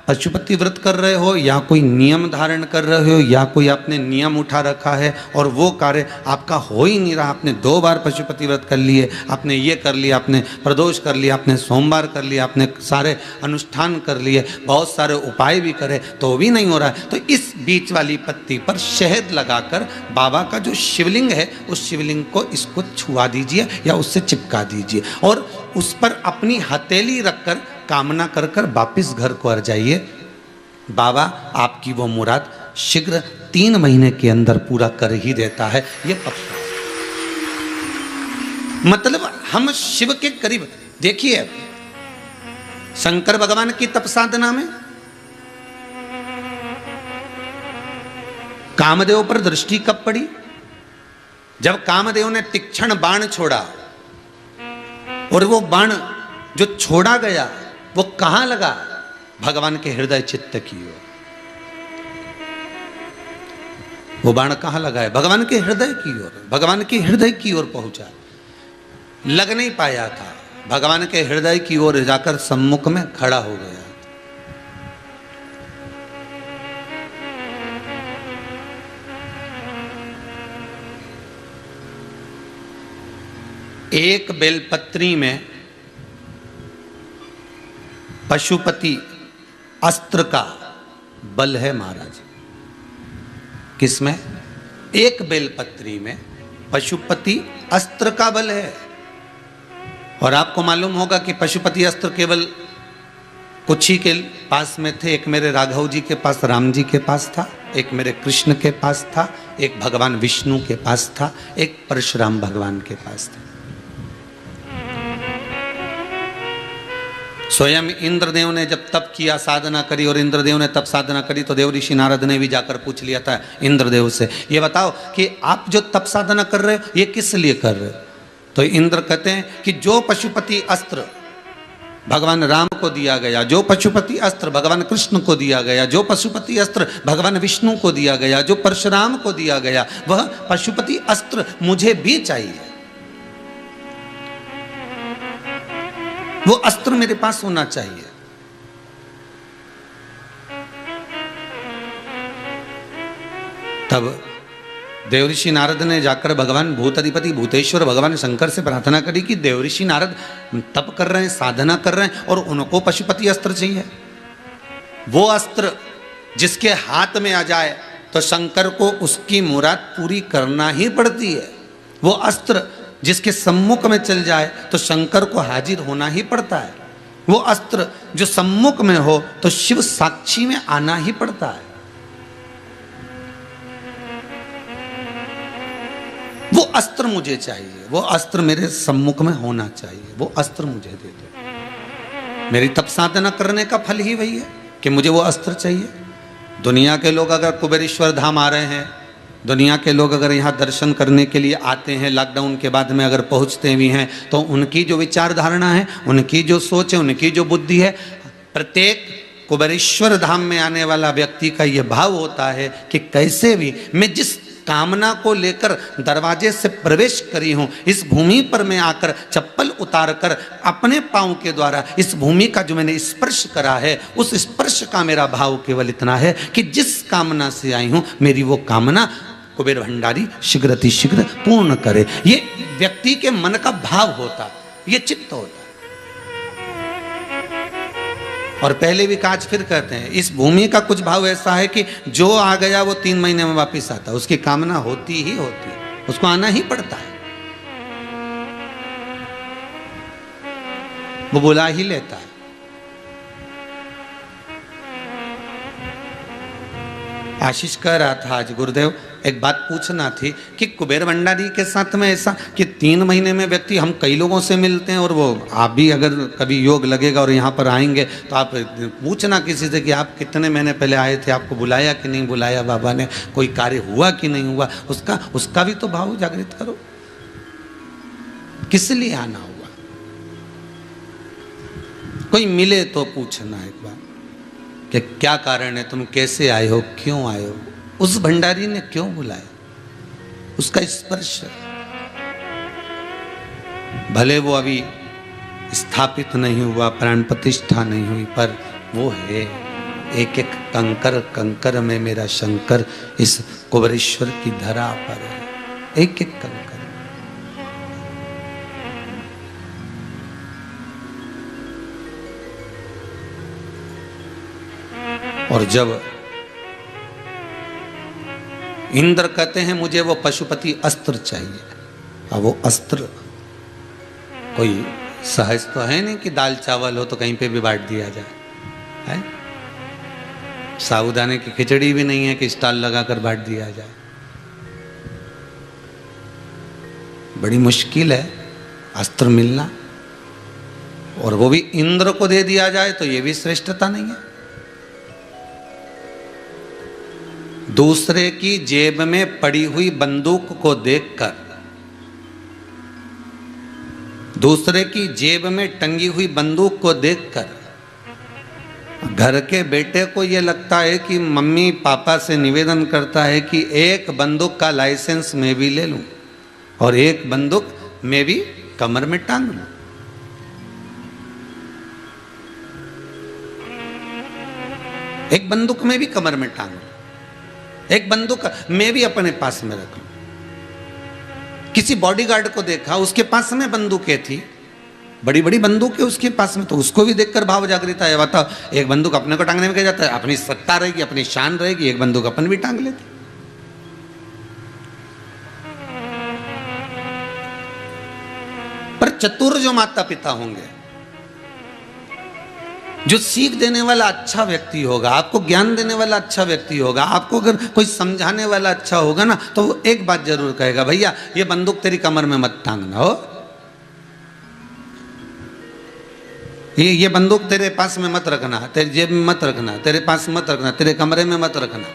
पशुपति व्रत कर रहे हो या कोई नियम धारण कर रहे हो या कोई आपने नियम उठा रखा है और वो कार्य आपका हो ही नहीं रहा, आपने 2 बार पशुपति व्रत कर लिए, आपने ये कर लिया, आपने प्रदोष कर लिया, आपने सोमवार कर लिया, आपने सारे अनुष्ठान कर लिए, बहुत सारे उपाय भी करे तो भी नहीं हो रहा है, तो इस बीच वाली पत्ती पर शहद लगाकर बाबा का जो शिवलिंग है उस शिवलिंग को इसको छुआ दीजिए या उससे चिपका दीजिए और उस पर अपनी हथेली रखकर कामना कर कर वापिस घर को आ जाइए। बाबा आपकी वो मुराद शीघ्र 3 महीने के अंदर पूरा कर ही देता है। ये पक्का, मतलब हम शिव के करीब। देखिए शंकर भगवान की तप साधना में कामदेव पर दृष्टि कब पड़ी? जब कामदेव ने तीक्ष्ण बाण छोड़ा और वो बाण जो छोड़ा गया वो कहां लगा? भगवान के हृदय चित्त की ओर। वो बाण कहां लगा है? भगवान के हृदय की ओर, भगवान के हृदय की ओर पहुंचा। लग नहीं पाया था, भगवान के हृदय की ओर जाकर सम्मुख में खड़ा हो गया। एक बेलपत्री में पशुपति अस्त्र का बल है महाराज। किसमें? एक बेलपत्री में पशुपति अस्त्र का बल है। और आपको मालूम होगा कि पशुपति अस्त्र केवल कुछ ही के पास में थे। एक मेरे राघव जी के पास, राम जी के पास था, एक मेरे कृष्ण के पास था, एक भगवान विष्णु के पास था, एक परशुराम भगवान के पास था। स्वयं इंद्रदेव ने जब तप किया, साधना करी, और इंद्रदेव ने तप साधना करी तो देव ऋषि नारद ने भी जाकर पूछ लिया था इंद्रदेव से, ये बताओ कि आप जो तप साधना कर रहे हो ये किस लिए कर रहे हो? तो इंद्र कहते हैं कि जो पशुपति अस्त्र भगवान राम को दिया गया, जो पशुपति अस्त्र भगवान कृष्ण को दिया गया, जो पशुपति अस्त्र भगवान विष्णु को दिया गया, जो परशुराम को दिया गया, वह पशुपति अस्त्र मुझे भी चाहिए। वो अस्त्र मेरे पास होना चाहिए। तब देवऋषि नारद ने जाकर भगवान भूताधिपति भूतेश्वर भगवान शंकर से प्रार्थना करी कि देवऋषि नारद तप कर रहे हैं, साधना कर रहे हैं और उनको पशुपति अस्त्र चाहिए। वो अस्त्र जिसके हाथ में आ जाए तो शंकर को उसकी मुराद पूरी करना ही पड़ती है। वो अस्त्र जिसके सम्मुख में चल जाए तो शंकर को हाजिर होना ही पड़ता है। वो अस्त्र जो सम्मुख में हो तो शिव साक्षी में आना ही पड़ता है। वो अस्त्र मुझे चाहिए, वो अस्त्र मेरे सम्मुख में होना चाहिए, वो अस्त्र मुझे दे दो। मेरी तप साधना करने का फल ही वही है कि मुझे वो अस्त्र चाहिए। दुनिया के लोग अगर कुबेरेश्वर धाम आ रहे हैं, दुनिया के लोग अगर यहाँ दर्शन करने के लिए आते हैं, लॉकडाउन के बाद में अगर पहुँचते भी हैं, तो उनकी जो विचार धारणा है, उनकी जो सोच है, उनकी जो बुद्धि है, प्रत्येक कुबेरेश्वर धाम में आने वाला व्यक्ति का ये भाव होता है कि कैसे भी मैं जिस कामना को लेकर दरवाजे से प्रवेश करी हूँ, इस भूमि पर मैं आकर चप्पल उतार कर अपने पाँव के द्वारा इस भूमि का जो मैंने स्पर्श करा है, उस स्पर्श का मेरा भाव केवल इतना है कि जिस कामना से आई हूँ मेरी वो कामना कुबेर भंडारी शीघ्र अतिशीघ्र पूर्ण करे। ये व्यक्ति के मन का भाव होता, ये चित्त होता। और पहले भी काज फिर कहते हैं, इस भूमि का कुछ भाव ऐसा है कि जो आ गया वो 3 महीने में वापस आता है, उसकी कामना होती ही होती है, उसको आना ही पड़ता है, वो बुला ही लेता है। आशीष कह रहा था आज गुरुदेव एक बात पूछना थी कि कुबेर भंडारी के साथ में ऐसा कि 3 महीने में व्यक्ति, हम कई लोगों से मिलते हैं और वो आप भी अगर कभी योग लगेगा और यहाँ पर आएंगे तो आप पूछना किसी से कि आप कितने महीने पहले आए थे, आपको बुलाया कि नहीं बुलाया बाबा ने, कोई कार्य हुआ कि नहीं हुआ, उसका भी तो भाव जागृत करो। किस लिए आना हुआ? कोई मिले तो पूछना एक बार कि क्या कारण है, तुम कैसे आए हो, क्यों आए हो। उस भंडारी ने क्यों बुलाया, उसका स्पर्श, भले वो अभी स्थापित नहीं हुआ, प्राण प्रतिष्ठा नहीं हुई, पर वो है। एक एक कंकर कंकर में मेरा शंकर इस कुबरेश्वर की धरा पर है, एक एक कंकर। और जब इंद्र कहते हैं मुझे वो पशुपति अस्त्र चाहिए, अब वो अस्त्र कोई सहज तो है नहीं कि दाल चावल हो तो कहीं पे भी बांट दिया जाए, है? साबूदाने की खिचड़ी भी नहीं है कि स्टॉल लगाकर बांट दिया जाए। बड़ी मुश्किल है अस्त्र मिलना, और वो भी इंद्र को दे दिया जाए तो ये भी श्रेष्ठता नहीं है। दूसरे की जेब में पड़ी हुई बंदूक को देखकर, दूसरे की जेब में टंगी हुई बंदूक को देखकर घर के बेटे को यह लगता है कि मम्मी पापा से निवेदन करता है कि एक बंदूक का लाइसेंस मैं भी ले लूं और एक बंदूक मैं भी कमर में टांग लूं। एक बंदूक में भी कमर में टांग लूं, एक बंदूक मैं भी अपने पास में रख लूं। किसी बॉडीगार्ड को देखा, उसके पास में बंदूकें थी, बड़ी बड़ी बंदूक है उसके पास में, तो उसको भी देखकर भाव जागृत आया। बताओ, एक बंदूक अपने को टांगने में क्या जाता है, अपनी सत्ता रहेगी, अपनी शान रहेगी, एक बंदूक अपन भी टांग लेते। पर चतुर जो माता पिता होंगे, जो सीख देने वाला अच्छा व्यक्ति होगा, आपको ज्ञान देने वाला अच्छा व्यक्ति होगा, आपको अगर कोई समझाने वाला अच्छा होगा ना, तो वो एक बात जरूर कहेगा, भैया ये बंदूक तेरी कमर में मत टांगना हो, ये बंदूक तेरे पास में मत रखना, तेरी जेब में मत रखना, तेरे पास मत रखना, तेरे कमरे में मत रखना।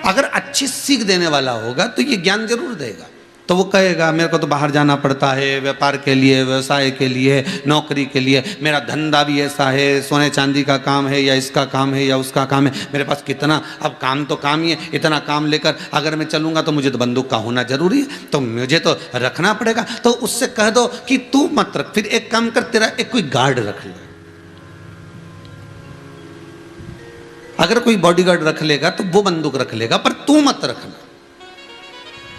अगर अच्छी सीख देने वाला होगा तो ये ज्ञान जरूर देगा। तो वो कहेगा मेरे को तो बाहर जाना पड़ता है, व्यापार के लिए, व्यवसाय के लिए, नौकरी के लिए, मेरा धंधा भी ऐसा है, सोने चांदी का काम है या इसका काम है या उसका काम है, मेरे पास कितना, अब काम तो काम ही है, इतना काम लेकर अगर मैं चलूँगा तो मुझे तो बंदूक का होना जरूरी है, तो मुझे तो रखना पड़ेगा। तो उससे कह दो कि तू मत रख, फिर एक काम कर, तेरा एक कोई गार्ड रख ले। अगर कोई बॉडीगार्ड रख लेगा तो वो बंदूक रख लेगा, पर तू मत रखना।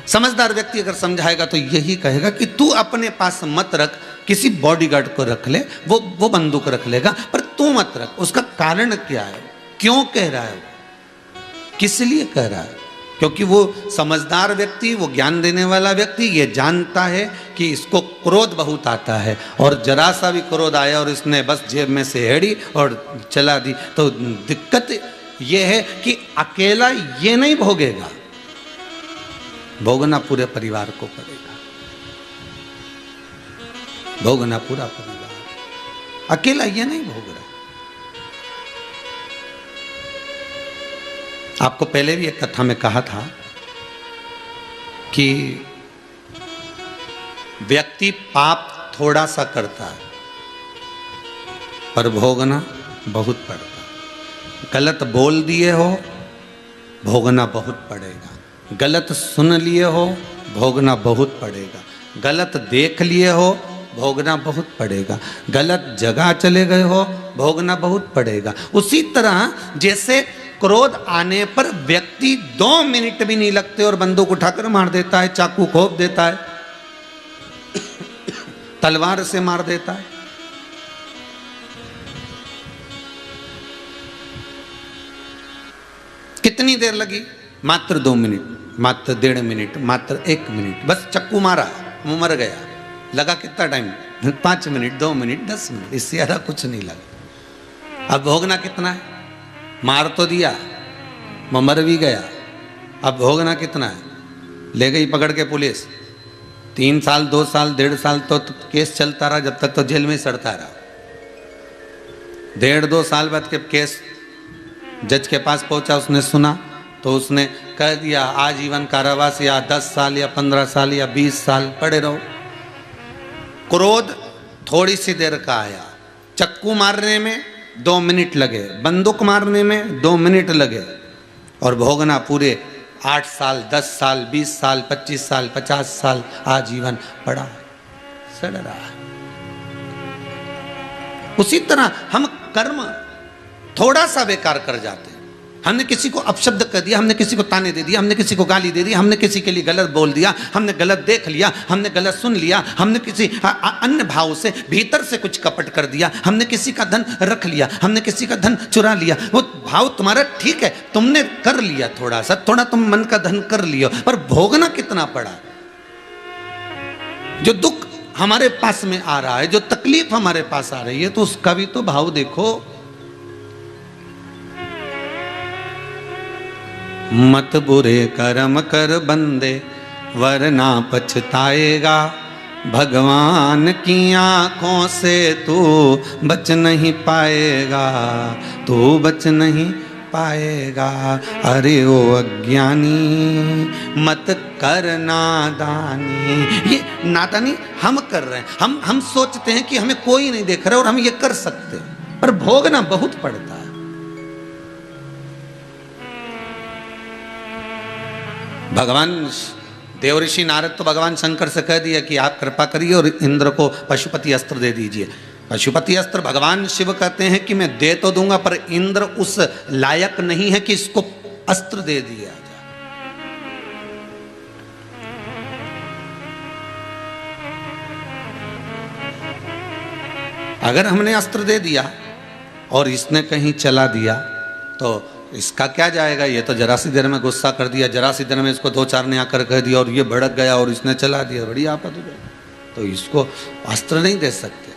समझदार व्यक्ति अगर समझाएगा तो यही कहेगा कि तू अपने पास मत रख, किसी बॉडीगार्ड को रख ले, वो बंदूक रख लेगा, पर तू मत रख। उसका कारण क्या है, क्यों कह रहा है, किस लिए कह रहा है? क्योंकि वो समझदार व्यक्ति, वो ज्ञान देने वाला व्यक्ति ये जानता है कि इसको क्रोध बहुत आता है, और जरा सा भी क्रोध आया और इसने बस जेब में से हेड़ी और चला दी, तो दिक्कत ये है कि अकेला ये नहीं भोगेगा, भोगना पूरे परिवार को पड़ेगा, भोगना पूरा परिवार, अकेला ये नहीं भोग रहा। आपको पहले भी एक कथा में कहा था कि व्यक्ति पाप थोड़ा सा करता है पर भोगना बहुत पड़ता है। गलत बोल दिए हो, भोगना बहुत पड़ेगा। गलत सुन लिए हो, भोगना बहुत पड़ेगा। गलत देख लिए हो, भोगना बहुत पड़ेगा। गलत जगह चले गए हो, भोगना बहुत पड़ेगा। उसी तरह जैसे क्रोध आने पर व्यक्ति 2 मिनट भी नहीं लगते और बंदूक उठाकर मार देता है, चाकू घोंप देता है, तलवार से मार देता है। कितनी देर लगी? मात्र 2 मिनट, मात्र 1.5 मिनट, मात्र 1 मिनट, बस चक्कू मारा, वो मर गया। लगा कितना टाइम? 5 मिनट, 2 मिनट, 10 मिनट, इससे ज़्यादा कुछ नहीं लगा। अब भोगना कितना है? मार तो दिया, वो मर भी गया, अब भोगना कितना है? ले गई पकड़ के पुलिस, 3 साल, 2 साल, 1.5 साल तो केस चलता रहा, जब तक तो जेल में सड़ता रहा। 1.5-2 साल बाद के केस जज के पास पहुंचा, उसने सुना तो उसने कह दिया आजीवन कारावास या 10 साल या 15 साल या 20 साल पड़े रहो। क्रोध थोड़ी सी देर का आया, चक्कू मारने में 2 मिनट लगे, बंदूक मारने में 2 मिनट लगे, और भोगना पूरे 8 साल, 10 साल, 20 साल, 25 साल, 50 साल आजीवन पड़ा है, सड़ रहा है। उसी तरह हम कर्म थोड़ा सा बेकार कर जाते हैं। हमने किसी को अपशब्द कर दिया, हमने किसी को ताने दे दिया, हमने किसी को गाली दे दी, हमने किसी के लिए गलत बोल दिया, हमने गलत देख लिया, हमने गलत सुन लिया, हमने किसी अन्य भाव से भीतर से कुछ कपट कर दिया, हमने किसी का धन रख लिया, हमने किसी का धन चुरा लिया। वो भाव तुम्हारा ठीक है, तुमने कर लिया, थोड़ा तुम मन का धन कर लियो, पर भोगना कितना पड़ा। जो दुख हमारे पास में आ रहा है, जो तकलीफ हमारे पास आ रही है, तो उसका भी तो भाव देखो। मत बुरे कर्म कर बंदे वरना पछताएगा, भगवान की आंखों से तू बच नहीं पाएगा, तू बच नहीं पाएगा। अरे ओ अज्ञानी मत कर नादानी। ये नादानी हम कर रहे हैं, हम सोचते हैं कि हमें कोई नहीं देख रहा और हम ये कर सकते हैं, पर भोगना बहुत पड़ता है। भगवान देवऋषि नारद तो भगवान शंकर से कह दिया कि आप कृपा करिए और इंद्र को पशुपति अस्त्र दे दीजिए। पशुपति अस्त्र भगवान शिव कहते हैं कि मैं दे तो दूंगा, पर इंद्र उस लायक नहीं है कि इसको अस्त्र दे दिया जाए। अगर हमने अस्त्र दे दिया और इसने कहीं चला दिया तो इसका क्या जाएगा। ये तो जरा सी देर में गुस्सा कर दिया, जरा सी देर में इसको दो चार ने आकर कह दिया और ये भड़क गया और इसने चला दिया, बड़ी आफत हो गई। तो इसको अस्त्र नहीं दे सकते।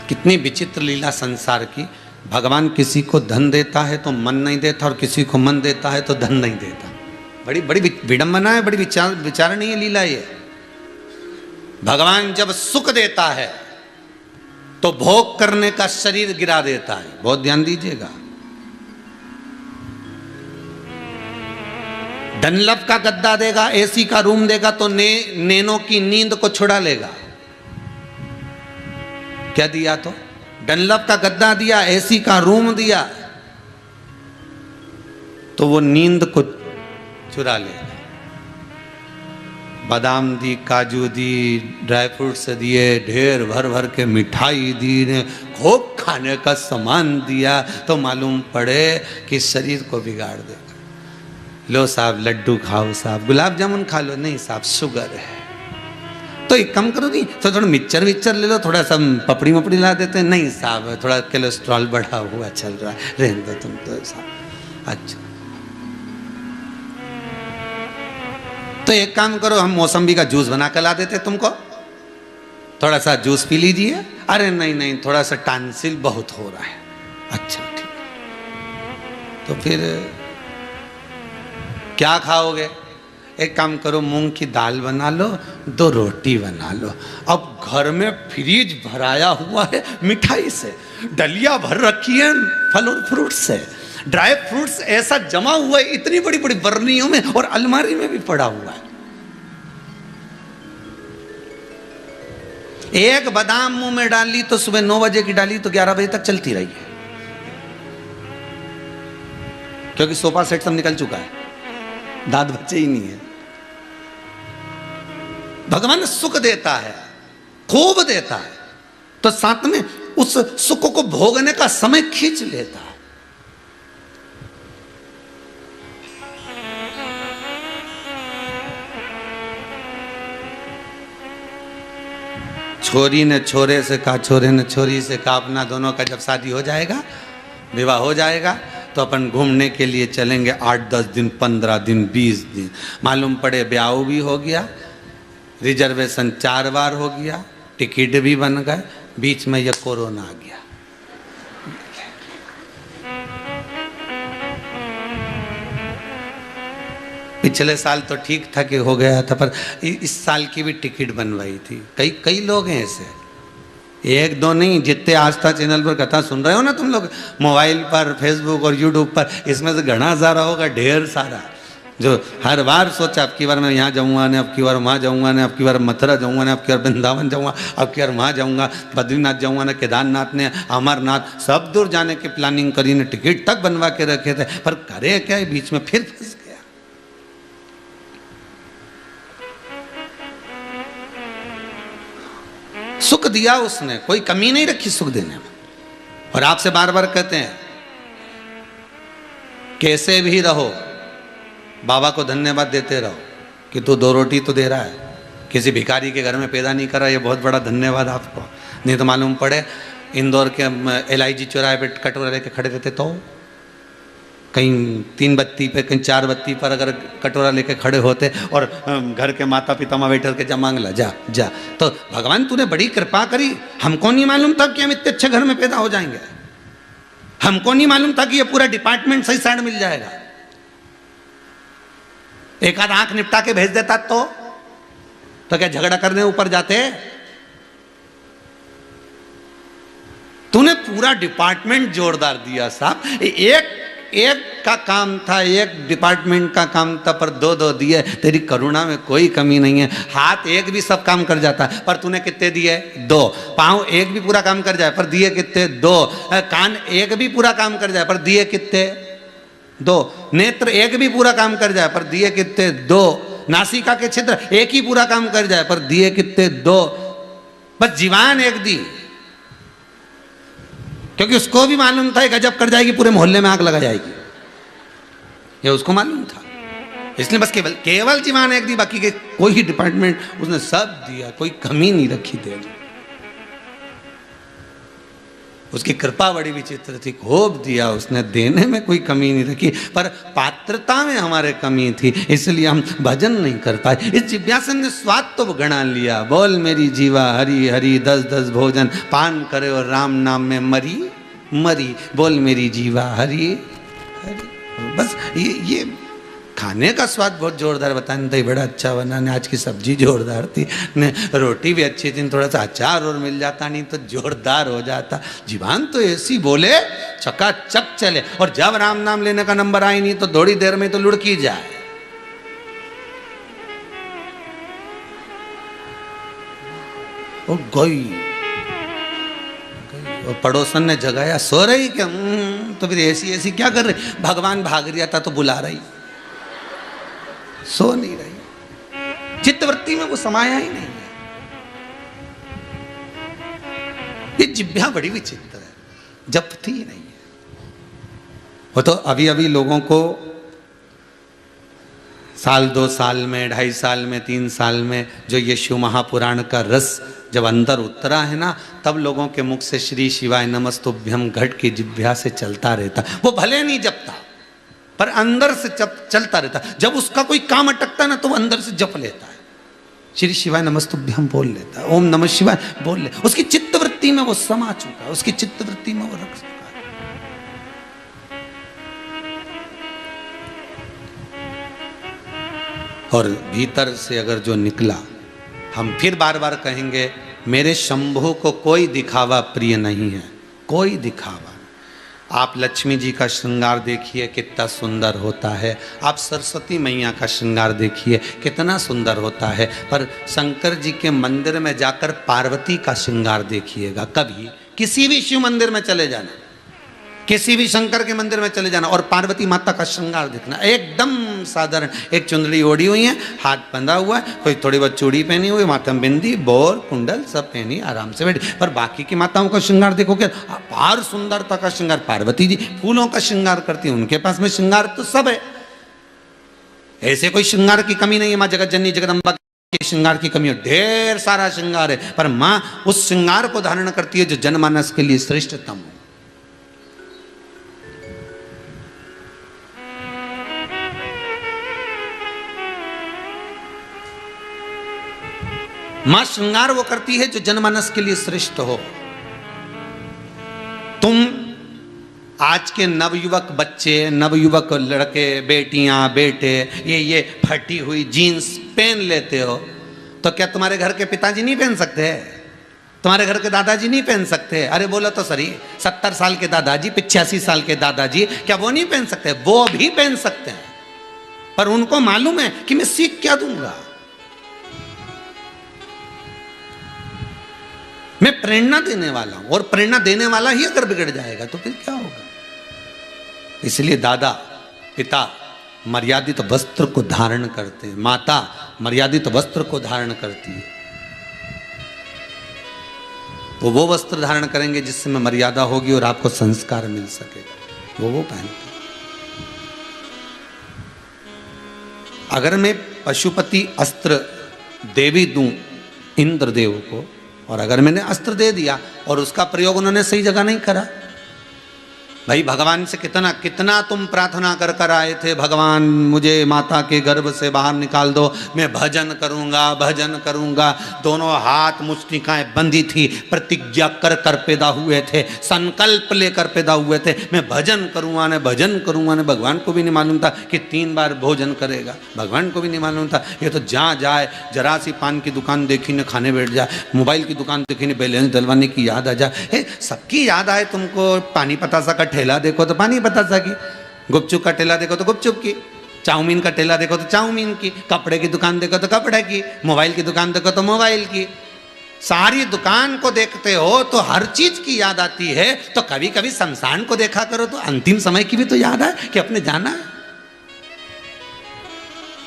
कितनी विचित्र लीला संसार की। भगवान किसी को धन देता है तो मन नहीं देता, और किसी को मन देता है तो धन नहीं देता। बड़ी बड़ी विडंबना है, बड़ी विचारणीय लीला ये। भगवान जब सुख देता है तो भोग करने का शरीर गिरा देता है। बहुत ध्यान दीजिएगा। डनलप का गद्दा देगा, एसी का रूम देगा तो नैनो की नींद को छुड़ा लेगा। क्या दिया? तो डनलप का गद्दा दिया, एसी का रूम दिया, तो वो नींद को चुरा लेगा। बादाम दी, काजू दी, ड्राई फ्रूट्स दिए, ढेर भर भर के मिठाई दी, ने खूब खाने का सामान दिया, तो मालूम पड़े कि शरीर को बिगाड़ देगा। लो साहब लड्डू खाओ, साहब गुलाब जामुन खा लो, नहीं साहब शुगर है। तो एक कम करो नहीं तो थोड़ा मिक्सचर विक्चर ले लो, थोड़ा सा पपड़ी मपड़ी ला देते हैं, नहीं साहब थोड़ा कोलेस्ट्रॉल बढ़ा हुआ चल रहा है, रहने दो तुम तो साहब। अच्छा तो एक काम करो, हम मौसम्बी का जूस बना कर ला देते तुमको, थोड़ा सा जूस पी लीजिए। अरे नहीं नहीं थोड़ा सा टांसिल बहुत हो रहा है। अच्छा ठीक, तो फिर क्या खाओगे? एक काम करो, मूंग की दाल बना लो, 2 रोटी बना लो। अब घर में फ्रीज भराया हुआ है मिठाई से, डलिया भर रखी है फल और फ्रूट से, ड्राई फ्रूट्स ऐसा जमा हुआ है इतनी बड़ी बड़ी बर्नियों में, और अलमारी में भी पड़ा हुआ है। एक बादाम मुंह में डाली तो सुबह 9 बजे की डाली तो 11 बजे तक चलती रही है, क्योंकि सोफा सेट सब निकल चुका है, दांत बचे ही नहीं है। भगवान सुख देता है, खूब देता है, तो साथ में उस सुख को भोगने का समय खींच लेता है। छोरी ने छोरे से कहा, छोरे ने छोरी से कहा, अपना दोनों का जब शादी हो जाएगा, विवाह हो जाएगा, तो अपन घूमने के लिए चलेंगे 8-10 दिन, 15 दिन, 20 दिन। मालूम पड़े ब्याह भी हो गया, रिजर्वेशन 4 बार हो गया, टिकट भी बन गए, बीच में यह कोरोना आ गया। पिछले साल तो ठीक था कि हो गया था, पर इस साल की भी टिकट बनवाई थी। कई लोग हैं ऐसे, 1-2 नहीं, जितने आस्था चैनल पर कथा सुन रहे हो ना तुम लोग, मोबाइल पर, फेसबुक और यूट्यूब पर, इसमें से घना सारा होगा, ढेर सारा, जो हर बार सोचा अब की बार मैं यहाँ जाऊँगा ने, अब की बार वहाँ जाऊँगा ने, अब की बार मथुरा जाऊँगा ने, अब की बार वृंदावन जाऊँगा, अब की बार वहाँ जाऊँगा, बद्रीनाथ जाऊँगा ने, केदारनाथ ने, अमरनाथ, सब दूर जाने की प्लानिंग करी ने, टिकट तक बनवा के रखे थे, पर करे क्या, बीच में फिर फंस गया। सुख दिया उसने, कोई कमी नहीं रखी सुख देने में। और आपसे बार बार कहते हैं कैसे भी रहो बाबा को धन्यवाद देते रहो कि तू 2 रोटी तो दे रहा है, किसी भिखारी के घर में पैदा नहीं कर रहा, ये बहुत बड़ा धन्यवाद आपको। नहीं तो मालूम पड़े इंदौर के LIG चौराहे पे कटोरा लेके खड़े रहते तो कहीं 3 बत्ती पे कहीं 4 बत्ती पर अगर कटोरा लेके खड़े होते और घर के माता पिता माँ बैठ के जा मांग ला जा जा, तो भगवान तूने बड़ी कृपा करी, हमको नहीं मालूम था कि हम इतने अच्छे घर में पैदा हो जाएंगे, हमको नहीं मालूम था कि ये पूरा डिपार्टमेंट सही साइड मिल जाएगा। एक आध आंख निपटा के भेज देता तो क्या झगड़ा करने ऊपर जाते? तूने पूरा डिपार्टमेंट जोरदार दिया साहब। एक का काम था, एक डिपार्टमेंट का काम था, पर 2 दिए। तेरी करुणा में कोई कमी नहीं है। हाथ एक भी सब काम कर जाता है, पर तूने कितने दिए? 2। पाँव एक भी पूरा काम कर जाए, पर दिए कितने? 2। कान एक भी पूरा काम कर जाए, पर दिए कितने? 2। नेत्र एक भी पूरा काम कर जाए, पर दिए कितने? 2। नासिका के छिद्र एक ही पूरा काम कर जाए, पर दिए कितने? 2। बस जीवान एक दी, क्योंकि उसको भी मालूम था गजब कर जाएगी, पूरे मोहल्ले में आग लगा जाएगी, ये उसको मालूम था। इसलिए बस केवल जीवान एक दी, बाकी के कोई ही डिपार्टमेंट उसने सब दिया, कोई कमी नहीं रखी दे। उसकी कृपा बड़ी विचित्र थी, खूब दिया उसने, देने में कोई कमी नहीं रखी, पर पात्रता में हमारे कमी थी, इसलिए हम भजन नहीं कर पाए। इस जिज्ञासन ने स्वाद तो गणा लिया। बोल मेरी जीवा हरि हरि 10 भोजन पान करे और राम नाम में मरी मरी। बोल मेरी जीवा हरि हरि। बस ये खाने का स्वाद बहुत जोरदार बता, दही बड़ा अच्छा बना ने, आज की सब्जी जोरदार थी ने, रोटी भी अच्छी थी, थोड़ा सा अचार और मिल जाता नहीं तो जोरदार हो जाता। जीवान तो ऐसी बोले चकाचक चले, और जब राम नाम लेने का नंबर आई नहीं तो थोड़ी देर में तो लुढ़की जाए। ओ गई, और पड़ोसन ने जगाया, सो रही क्या? तो फिर ऐसी क्या कर रही? भगवान भाग रहा था तो बुला रही, सो नहीं रही, चित्तवृत्ति में वो समाया ही नहीं है। ये जिभ्या बड़ी विचित्र है, जपती ही नहीं है। वो तो अभी अभी लोगों को साल 2 साल में 2.5 साल में 3 साल में जो ये शिव महापुराण का रस जब अंदर उतरा है ना, तब लोगों के मुख से श्री शिवाय नमस्तुभ्यम घट की जिभ्या से चलता रहता। वो भले नहीं जपता, पर अंदर से चलता रहता। जब उसका कोई काम अटकता ना तो वो अंदर से जप लेता है, श्री शिवाय नमस्तुभ्यम बोल लेता है, ओम नमः शिवाय बोल ले। उसकी चित्तवृत्ति में वो समा चुका है, उसकी चित्तवृत्ति में वो रख चुका है। और भीतर से अगर जो निकला, हम फिर बार बार कहेंगे, मेरे शंभू को कोई दिखावा प्रिय नहीं है, कोई दिखावा। आप लक्ष्मी जी का श्रृंगार देखिए कितना सुंदर होता है, आप सरस्वती मैया का श्रृंगार देखिए कितना सुंदर होता है, पर शंकर जी के मंदिर में जाकर पार्वती का श्रृंगार देखिएगा। कभी किसी भी शिव मंदिर में चले जाना, किसी भी शंकर के मंदिर में चले जाना और पार्वती माता का श्रृंगार देखना, एकदम साधारण, एक चुंदड़ी ओढ़ी हुई है, हाथ बंधा हुआ है, कोई थोड़ी बहुत चूड़ी पहनी हुई, माथा में बिंदी बोर कुंडल सब पहनी, आराम से बैठी। पर बाकी की माताओं का श्रृंगार देखो क्या अपार सुंदरता का श्रृंगार। पार्वती जी फूलों का श्रृंगार करती है, उनके पास में श्रृंगार तो सब है, ऐसे कोई श्रृंगार की कमी नहीं है। माँ जगत जननी जगदम्बा के श्रृंगार की कमी है, ढेर सारा श्रृंगार है, पर माँ उस श्रृंगार को धारण करती है जो जनमानस के लिए श्रेष्ठतम हो। मां श्रृंगार वो करती है जो जनमानस के लिए श्रेष्ठ हो। तुम आज के नवयुवक बच्चे, नवयुवक लड़के, बेटियां, बेटे ये फटी हुई जीन्स पहन लेते हो, तो क्या तुम्हारे घर के पिताजी नहीं पहन सकते? तुम्हारे घर के दादाजी नहीं पहन सकते? अरे बोलो तो सही, 70 साल के दादाजी, 85 साल के दादाजी, क्या वो नहीं पहन सकते? वो भी पहन सकते हैं, पर उनको मालूम है कि मैं सीख क्या दूंगा, मैं प्रेरणा देने वाला हूं, और प्रेरणा देने वाला ही अगर बिगड़ जाएगा तो फिर क्या होगा? इसलिए दादा पिता मर्यादित वस्त्र को धारण करते हैं, माता मर्यादित वस्त्र को धारण करती है। वो वस्त्र धारण करेंगे जिसमें मर्यादा होगी और आपको संस्कार मिल सकेगा, वो पहनते। अगर मैं पशुपति अस्त्र देवी दूं इंद्रदेव को, और अगर मैंने अस्त्र दे दिया और उसका प्रयोग उन्होंने सही जगह नहीं करा, भाई भगवान से कितना कितना तुम प्रार्थना कर कर आए थे, भगवान मुझे माता के गर्भ से बाहर निकाल दो, मैं भजन करूंगा भजन करूंगा। दोनों हाथ मुष्टिकाएं बंधी थी, प्रतिज्ञा कर कर पैदा हुए थे, संकल्प लेकर पैदा हुए थे, मैं भजन करूंगा ने भजन करूंगा ने। भगवान को भी नहीं मालूम था कि 3 बार भोजन करेगा, भगवान को भी नहीं मालूम था। ये तो जहाँ जाए जरा सी पान की दुकान देखी ने खाने बैठ जाए, मोबाइल की दुकान देखी ने बैलेंस डलवाने की याद आ जाए। सबकी याद आए तुमको, पानी पतासा का ठेला देखो तो पानी पतासा की, गुपचुप का ठेला देखो तो गुपचुप की, चाउमीन का ठेला देखो तो चाउमीन की, कपड़े की दुकान देखो तो कपड़े की, मोबाइल की दुकान देखो तो मोबाइल की। सारी दुकान को देखते हो तो हर चीज की याद आती है। तो कभी कभी शमशान को देखा करो तो अंतिम समय की भी तो याद है कि अपने जाना है।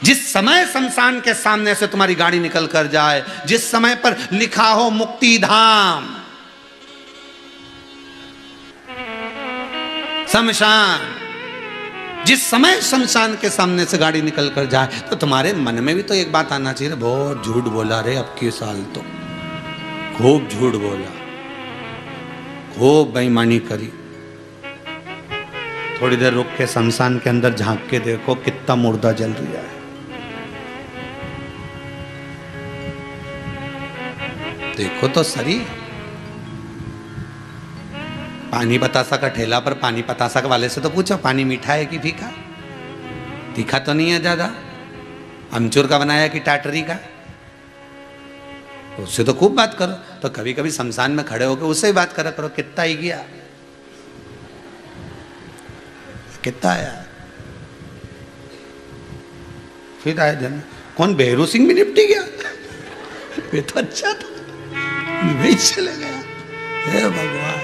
जिस समय शमशान के सामने से तुम्हारी गाड़ी निकल कर जाए, जिस समय पर लिखा हो मुक्ति धाम शमशान, जिस समय शमशान के सामने से गाड़ी निकल कर जाए, तो तुम्हारे मन में भी तो एक बात आना चाहिए, बहुत झूठ बोला रे अब के साल, तो खूब झूठ बोला, खूब बेईमानी करी। थोड़ी देर रुक के शमशान के अंदर झांक के देखो कितना मुर्दा जल रहा है। देखो तो सही। पानी पतासा का ठेला पर पानी पतासा के वाले से तो पूछो पानी मीठा है कि फीका? तीखा तो नहीं है ज्यादा, अमचूर का बनाया कि टाटरी का? उससे तो खूब बात करो। तो कभी कभी शमशान में खड़े होकर उससे ही बात करा करो, कितना ही गया, कितना आया, फिर आए जन। कौन बेहरू सिंह भी निपटी गया? वे तो अच्छा था, वही चले गया। हे भगवान,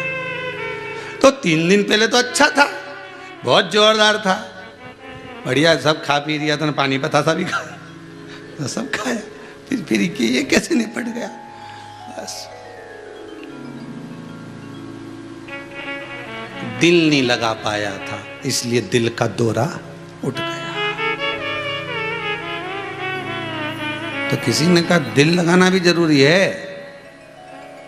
तो 3 दिन पहले तो अच्छा था, बहुत जोरदार था, बढ़िया, सब खा पी लिया था, पानी पतासा भी खाया, तो सब खाया, फिर ये कैसे निपट गया? बस दिल नहीं लगा पाया था, इसलिए दिल का दौरा उठ गया। तो किसी ने कहा दिल लगाना भी जरूरी है।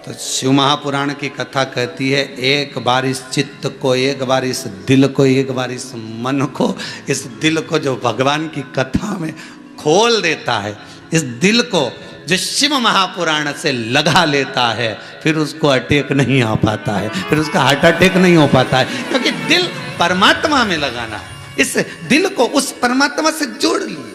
तो शिव महापुराण की कथा कहती है, एक बार इस चित्त को, एक बार इस दिल को, एक बार इस मन को, इस दिल को जो भगवान की कथा में खोल देता है, इस दिल को जो शिव महापुराण से लगा लेता है, फिर उसको अटैक नहीं आ पाता है, फिर उसका हार्ट अटैक नहीं हो पाता है, क्योंकि दिल परमात्मा में लगाना है। इस दिल को उस परमात्मा से जोड़ लीजिए।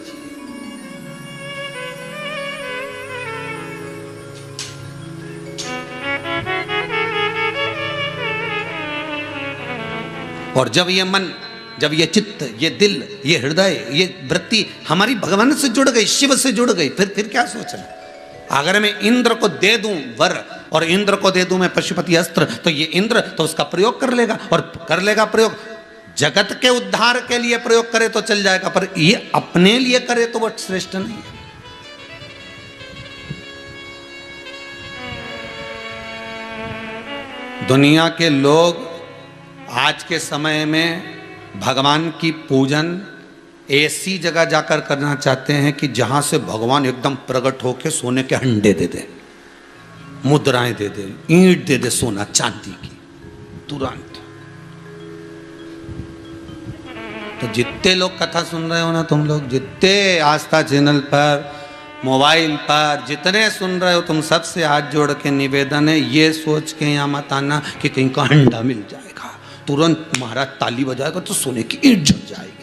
और जब ये मन, जब ये चित्त, ये दिल, ये हृदय, ये वृत्ति हमारी भगवान से जुड़ गई, शिव से जुड़ गई, फिर क्या सोचना? अगर मैं इंद्र को दे दूं वर और इंद्र को दे दूं मैं पशुपति अस्त्र, तो ये इंद्र तो उसका प्रयोग कर लेगा, और कर लेगा प्रयोग, जगत के उद्धार के लिए प्रयोग करे तो चल जाएगा, पर ये अपने लिए करे तो वो श्रेष्ठ नहीं है। दुनिया के लोग आज के समय में भगवान की पूजन ऐसी जगह जाकर करना चाहते हैं कि जहां से भगवान एकदम प्रकट होके सोने के हंडे दे दे, मुद्राएं दे दे, ईंट दे दे सोना चांदी की तुरंत। तो जितने लोग कथा सुन रहे हो ना, तुम लोग जितने आस्था चैनल पर, मोबाइल पर जितने सुन रहे हो, तुम सबसे हाथ जोड़ के निवेदन है, ये सोच के यहाँ मत आना कि कहीं का अंडा मिल जाएगा, तुरंत महाराज ताली बजाएगा तो सोने की ईंट जल जाएगी।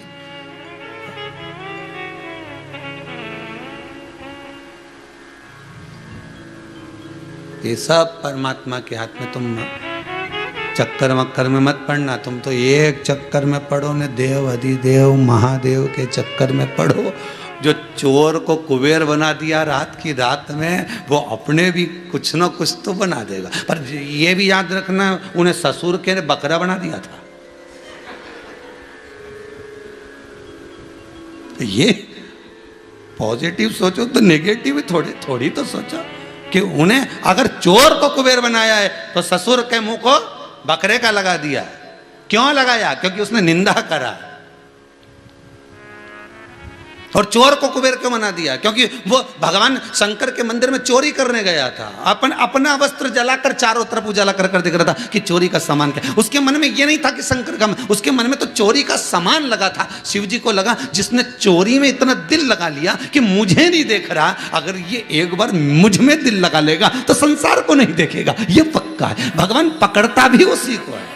ये सब परमात्मा के हाथ में। तुम चक्कर मक्कर में मत पड़ना, तुम तो एक चक्कर में पड़ो ने, देव अधिदेव महादेव के चक्कर में पड़ो। जो चोर को कुबेर बना दिया रात की रात में, वो अपने भी कुछ ना कुछ तो बना देगा। पर ये भी याद रखना, उन्हें ससुर के ने बकरा बना दिया था। ये पॉजिटिव सोचो तो नेगेटिव थोड़ी तो सोचो। कि उन्हें अगर चोर को कुबेर बनाया है तो ससुर के मुंह को बकरे का लगा दिया। क्यों लगाया? क्योंकि उसने निंदा करा। और चोर को कुबेर क्यों बना दिया? क्योंकि वो भगवान शंकर के मंदिर में चोरी करने गया था। अपना वस्त्र जलाकर चारों तरफ उजाला कर कर दिख रहा था कि चोरी का सामान क्या। उसके मन में ये नहीं था कि शंकर का, उसके मन में तो चोरी का सामान लगा था। शिव जी को लगा जिसने चोरी में इतना दिल लगा लिया कि मुझे नहीं देख रहा, अगर ये एक बार मुझ में दिल लगा लेगा तो संसार को नहीं देखेगा, ये पक्का है। भगवान पकड़ता भी उसी को है।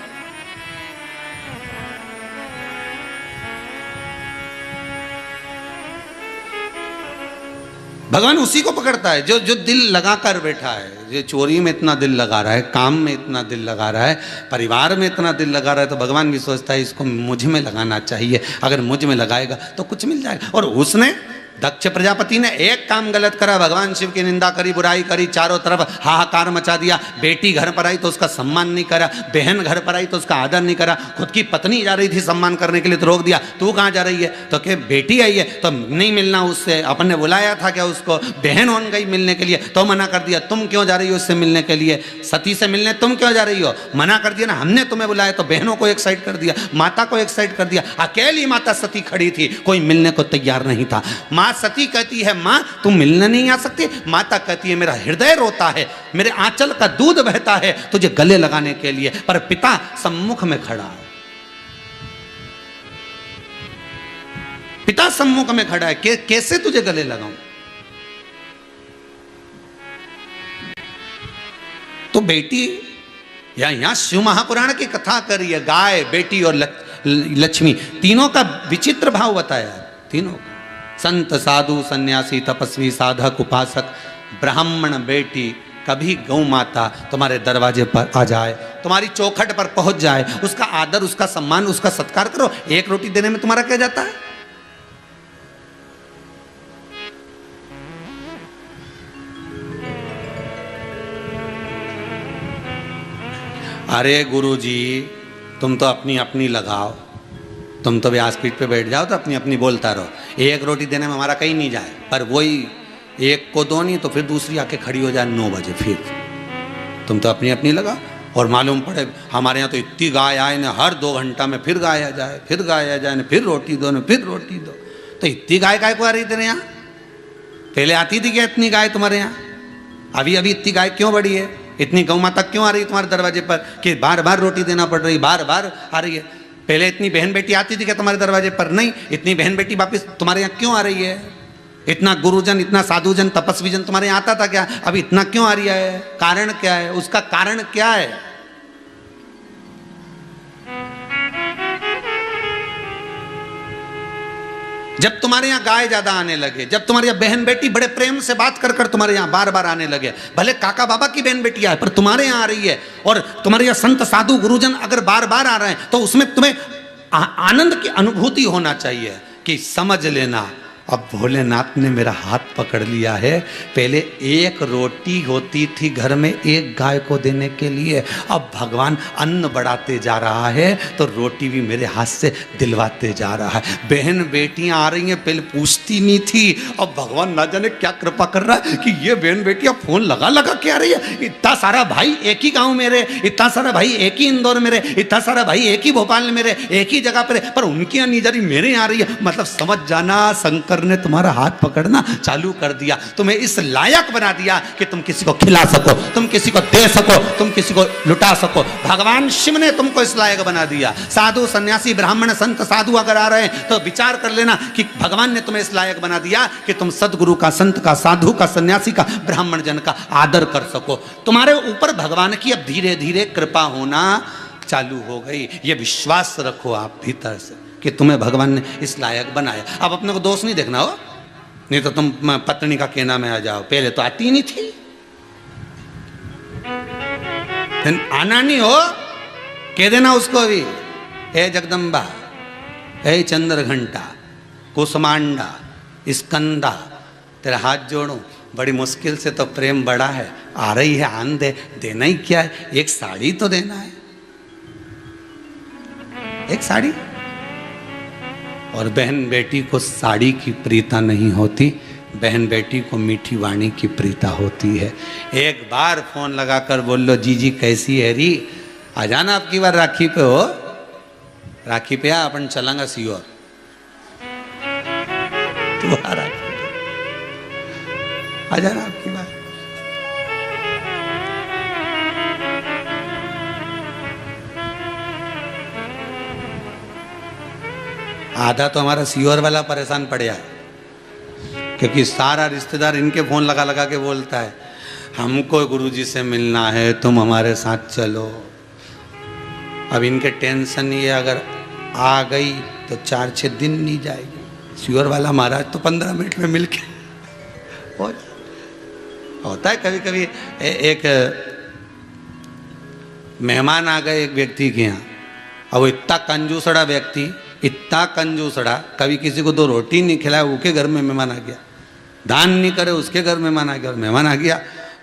भगवान उसी को पकड़ता है जो जो दिल लगाकर बैठा है। जो चोरी में इतना दिल लगा रहा है, काम में इतना दिल लगा रहा है, परिवार में इतना दिल लगा रहा है, तो भगवान भी सोचता है इसको मुझ में लगाना चाहिए। अगर मुझ में लगाएगा तो कुछ मिल जाएगा। और उसने, दक्ष प्रजापति ने एक काम गलत करा, भगवान शिव की निंदा करी, बुराई करी, चारों तरफ हाहाकार मचा दिया। बेटी घर पर आई तो उसका सम्मान नहीं करा, बहन घर पर आई तो उसका आदर नहीं करा, खुद की पत्नी जा रही थी सम्मान करने के लिए तो रोक दिया। तू कहाँ जा रही है? तो क्या बेटी आई है तो नहीं मिलना उससे, अपन ने बुलाया था क्या उसको? बहन हो गई मिलने के लिए तो मना कर दिया। तुम क्यों जा रही हो उससे मिलने के लिए? सती से मिलने तुम क्यों जा रही हो? मना कर दिया ना, हमने तुम्हें बुलाया। तो बहनों को एक साइड कर दिया, माता को एक साइड कर दिया। अकेली माता सती खड़ी थी, कोई मिलने को तैयार नहीं था। माँ सती कहती है माँ तुम मिलने नहीं आ सकती। माता कहती है मेरा हृदय रोता है, मेरे आंचल का दूध बहता है तुझे गले लगाने के लिए, पर पिता सम्मुख में खड़ा है। पिता सम्मुख में खड़ा है, कैसे तुझे गले लगाऊं? तो बेटी, यहां शिव महापुराण की कथा करी है। गाय, बेटी और लक्ष्मी, तीनों का विचित्र भाव बताया है। तीनों का, संत, साधु, सन्यासी, तपस्वी, साधक, उपासक, ब्राह्मण बेटी, कभी गौ माता तुम्हारे दरवाजे पर आ जाए, तुम्हारी चौखट पर पहुंच जाए, उसका आदर, उसका सम्मान, उसका सत्कार करो। एक रोटी देने में तुम्हारा क्या जाता है? अरे गुरुजी तुम तो अपनी अपनी लगाओ, तुम तो व्यासपीठ पे बैठ जाओ तो अपनी अपनी बोलता रहो। एक रोटी देने में हमारा कहीं नहीं जाए, पर वही एक को दो नहीं तो फिर दूसरी आके खड़ी हो जाए 9 बजे, फिर तुम तो अपनी अपनी लगा। और मालूम पड़े हमारे यहाँ तो इतनी गाय आए ना, हर 2 घंटा में फिर गाय आ जाए, फिर गाय आ जाए ना, फिर रोटी दो ना, फिर रोटी दो। तो इतनी गाय काय को आ रही तेरे यहाँ? पहले आती थी क्या इतनी गाय तुम्हारे यहाँ? अभी अभी इतनी गाय क्यों बढ़ी है? इतनी गौ माता क्यों आ रही है तुम्हारे दरवाजे पर कि बार बार रोटी देना पड़ रही, बार बार आ रही है? पहले इतनी बहन बेटी आती थी क्या तुम्हारे दरवाजे पर? नहीं। इतनी बहन बेटी वापस तुम्हारे यहाँ क्यों आ रही है? इतना गुरुजन, इतना साधुजन, तपस्वी जन तुम्हारे यहाँ आता था क्या? अभी इतना क्यों आ रही है? कारण क्या है? उसका कारण क्या है? जब तुम्हारे यहाँ गाय ज्यादा आने लगे, जब तुम्हारे यहाँ बहन बेटी बड़े प्रेम से बात कर कर तुम्हारे यहाँ बार बार आने लगे, भले काका बाबा की बहन बेटी आए पर तुम्हारे यहाँ आ रही है, और तुम्हारे यहाँ संत साधु गुरुजन अगर बार बार आ रहे हैं तो उसमें तुम्हें आनंद की अनुभूति होना चाहिए कि समझ लेना अब भोलेनाथ ने मेरा हाथ पकड़ लिया है। पहले एक रोटी होती थी घर में एक गाय को देने के लिए, अब भगवान अन्न बढ़ाते जा रहा है तो रोटी भी मेरे हाथ से दिलवाते जा रहा है। बहन बेटियां आ रही हैं, पहले पूछती नहीं थी, अब भगवान ना जाने क्या कृपा कर रहा है कि ये बहन बेटियां फोन लगा लगा के आ रही है। इतना सारा भाई एक ही गाँव में रहे, इतना सारा भाई एक ही इंदौर में रहे, इतना सारा भाई एक ही भोपाल में रहे, एक ही जगह पर उनकी यहाँ नहीं जा रही, मेरे यहाँ आ रही है। मतलब समझ जाना, शंकर ने तुम्हारा हाथ पकड़ना चालू कर दिया, तुम्हें इस लायक बना दिया कि तुम किसी को खिला सको, तुम किसी को दे सको, तुम किसी को लुटा सको। भगवान शिव ने तुमको इस लायक बना दिया। साधु, सन्यासी, ब्राह्मण, संत, साधु अगर आ रहे हैं तो विचार कर लेना कि भगवान ने तुम्हें इस लायक बना दिया कि तुम सदगुरु का, संत का, साधु का, सन्यासी का, ब्राह्मण जन का आदर कर सको। तुम्हारे ऊपर भगवान की अब धीरे धीरे कृपा होना चालू हो गई। ये विश्वास रखो आप भीतर से कि तुम्हें भगवान ने इस लायक बनाया। अब अपने को दोष नहीं देखना हो, नहीं तो तुम पत्नी का कहना में आ जाओ। पहले तो आती नहीं थी, आना नहीं हो कह देना उसको भी, हे जगदम्बा, हे चंद्र घंटा, कुसमांडा, स्कंदा, तेरा हाथ जोड़ो, बड़ी मुश्किल से तो प्रेम बड़ा है, आ रही है आन दे। देना ही क्या है, एक साड़ी तो देना है, एक साड़ी। और बहन बेटी को साड़ी की प्रीता नहीं होती, बहन बेटी को मीठी वाणी की प्रीता होती है। एक बार फोन लगाकर बोल लो जीजी कैसी है री, आ जाना आपकी बार राखी पे हो, राखी पे आ अपन चलांगा सीओर तुम्हारा, आ जाना आपकी बार। आधा तो हमारा सीओर वाला परेशान पड़ गया है, क्योंकि सारा रिश्तेदार इनके फोन लगा लगा के बोलता है हमको गुरुजी से मिलना है, तुम हमारे साथ चलो। अब इनके टेंशन ये अगर आ गई तो 4-6 दिन नहीं जाएगी। सीओर वाला महाराज तो 15 मिनट में मिल के होता है। कभी कभी एक मेहमान आ गए एक व्यक्ति के यहाँ, अब वो इतना कंजूसड़ा व्यक्ति, इतना कंजूसड़ा, कभी किसी को 2 रोटी नहीं खिलाया उसके घर में मेहमान आ गया, दान नहीं करे उसके घर मेहमान आ गया, और मेहमान आ गया